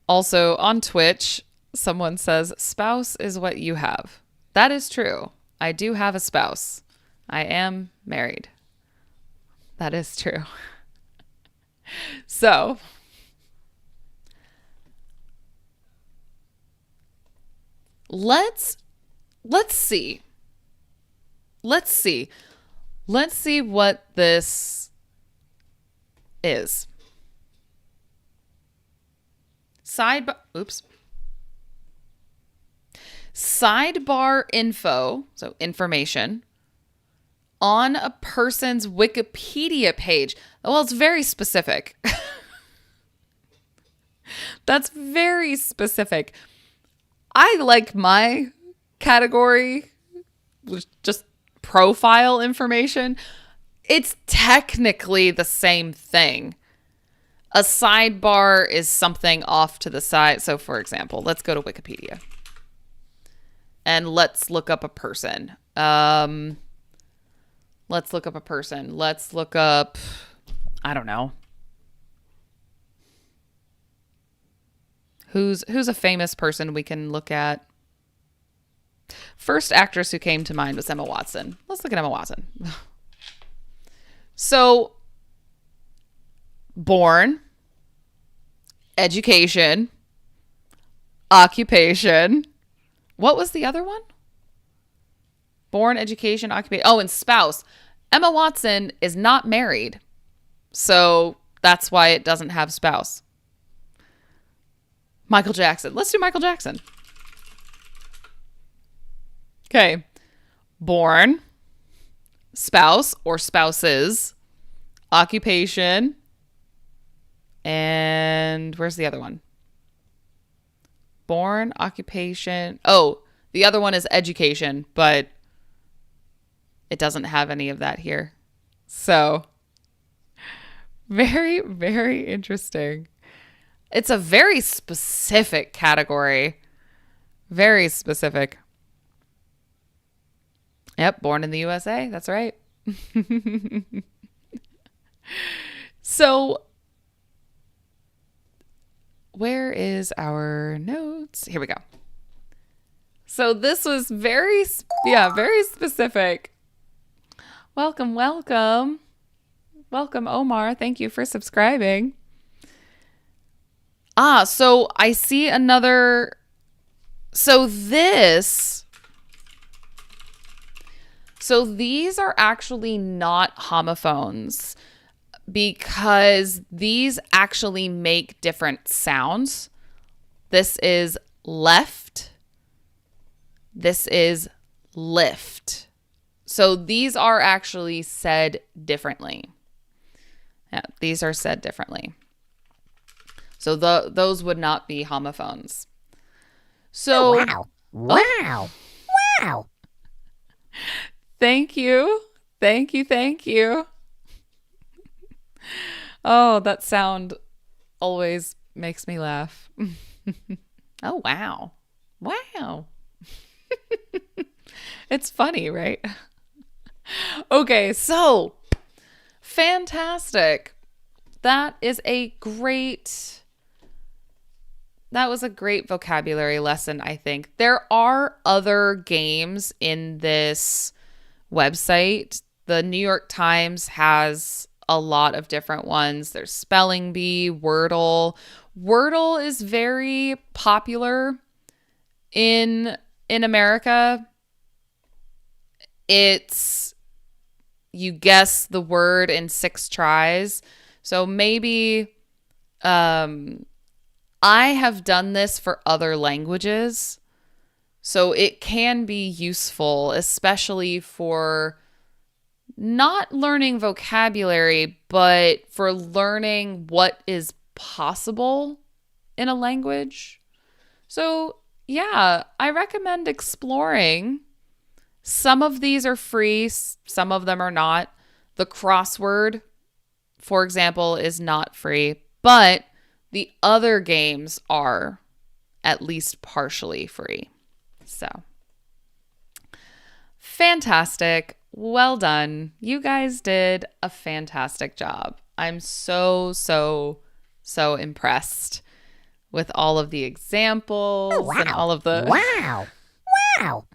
Speaker 1: Also, on Twitch, someone says, spouse is what you have. That is true. I do have a spouse. I am married. That is true. So, let's see. Let's see what this is. Sidebar info, so information, on a person's Wikipedia page. Well, it's very specific. That's very specific. I like my category, just profile information. It's technically the same thing. A sidebar is something off to the side. So, for example, let's go to Wikipedia and let's look up a person. Let's look up, I don't know. Who's a famous person we can look at? First actress who came to mind was Emma Watson. Let's look at Emma Watson. So, born, education, occupation. What was the other one? Born, education, occupation. Oh, and spouse. Emma Watson is not married. So that's why it doesn't have spouse. Michael Jackson. Let's do Michael Jackson. Okay. Born, spouse or spouses, occupation, and where's the other one? Born, occupation. Oh, the other one is education, but it doesn't have any of that here. So, very, very interesting. It's a very specific category. Very specific. Yep, born in the USA. That's right. So, where is our notes? Here we go. So this was very specific. Welcome, welcome. Welcome, Omar. Thank you for subscribing. So I see another. So these are actually not homophones because these actually make different sounds. This is left. This is lift. So these are actually said differently. Yeah, these are said differently. So those would not be homophones. So
Speaker 2: wow.
Speaker 1: Thank you. Oh, that sound always makes me laugh. Oh, wow. It's funny, right? Okay, so fantastic. That was a great vocabulary lesson, I think. There are other games in this website. The New York Times has a lot of different ones. There's Spelling Bee, Wordle. Wordle is very popular in America. It's you guess the word in 6 tries. So maybe I have done this for other languages, so it can be useful, especially for not learning vocabulary, but for learning what is possible in a language. So, yeah, I recommend exploring. Some of these are free, some of them are not. The crossword, for example, is not free, but the other games are at least partially free. So, fantastic. Well done. You guys did a fantastic job. I'm so impressed with all of the examples and all of the.
Speaker 2: Wow. Wow.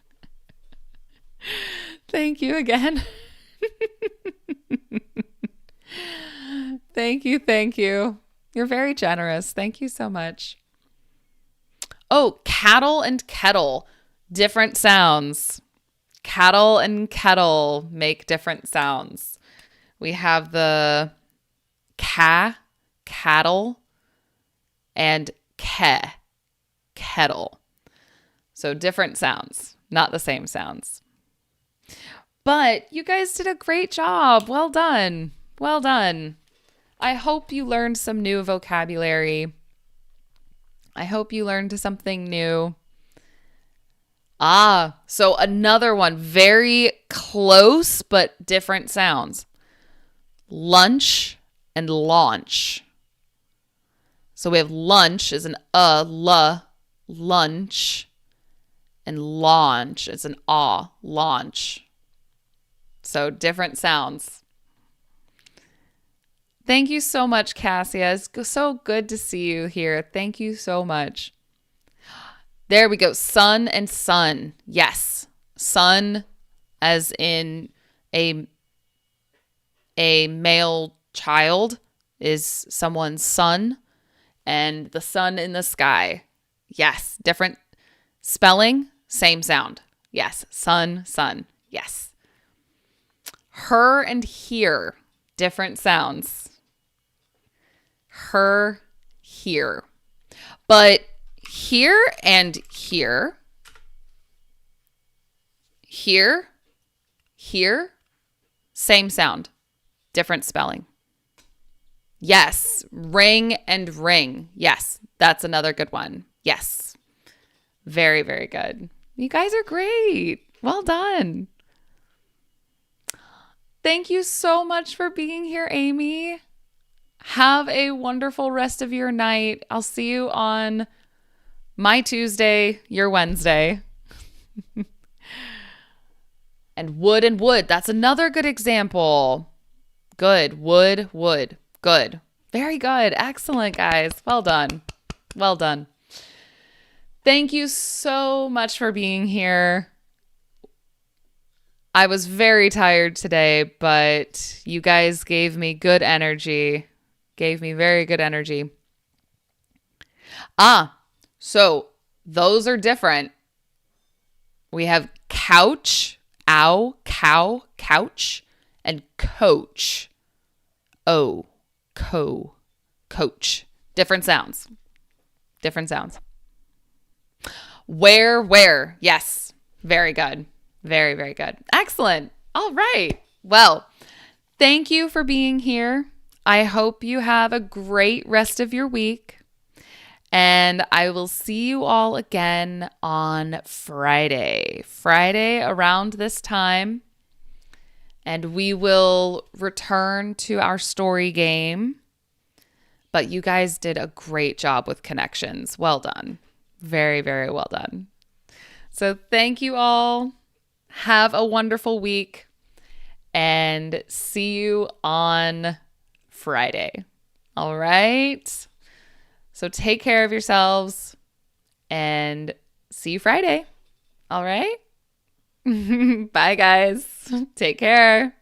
Speaker 1: Thank you again. Thank you. Thank you. You're very generous. Thank you so much. Oh, cattle and kettle, different sounds. Cattle and kettle make different sounds. We have the cattle, and kettle. So different sounds, not the same sounds. But you guys did a great job. Well done. Well done. I hope you learned some new vocabulary. I hope you learned something new. So another one, very close but different sounds. Lunch and launch. So we have lunch as an lunch, and launch as an launch. So different sounds. Thank you so much, Cassia. It's so good to see you here. Thank you so much. There we go. Son and son. Yes. Son as in a male child is someone's son, and the sun in the sky. Yes. Different spelling, same sound. Yes. Sun, sun. Yes. Her and here, different sounds. Her, here. But here and here, same sound, different spelling. Yes, ring and ring. Yes, that's another good one. Yes, very, very good. You guys are great. Well done. Thank you so much for being here, Amy. Have a wonderful rest of your night. I'll see you on my Tuesday, your Wednesday. And wood. That's another good example. Good. Wood. Good. Very good. Excellent, guys. Well done. Well done. Thank you so much for being here. I was very tired today, but you guys gave me good energy. Gave me very good energy. So those are different. We have couch, couch, and coach. Coach. Different sounds. Where. Yes. Very good. Very, very good. Excellent. All right. Well, thank you for being here. I hope you have a great rest of your week. And I will see you all again on Friday around this time. And we will return to our story game. But you guys did a great job with connections. Well done. Very, very well done. So thank you all. Have a wonderful week. And see you on Friday. All right. So take care of yourselves and see you Friday. All right. Bye, guys. Take care.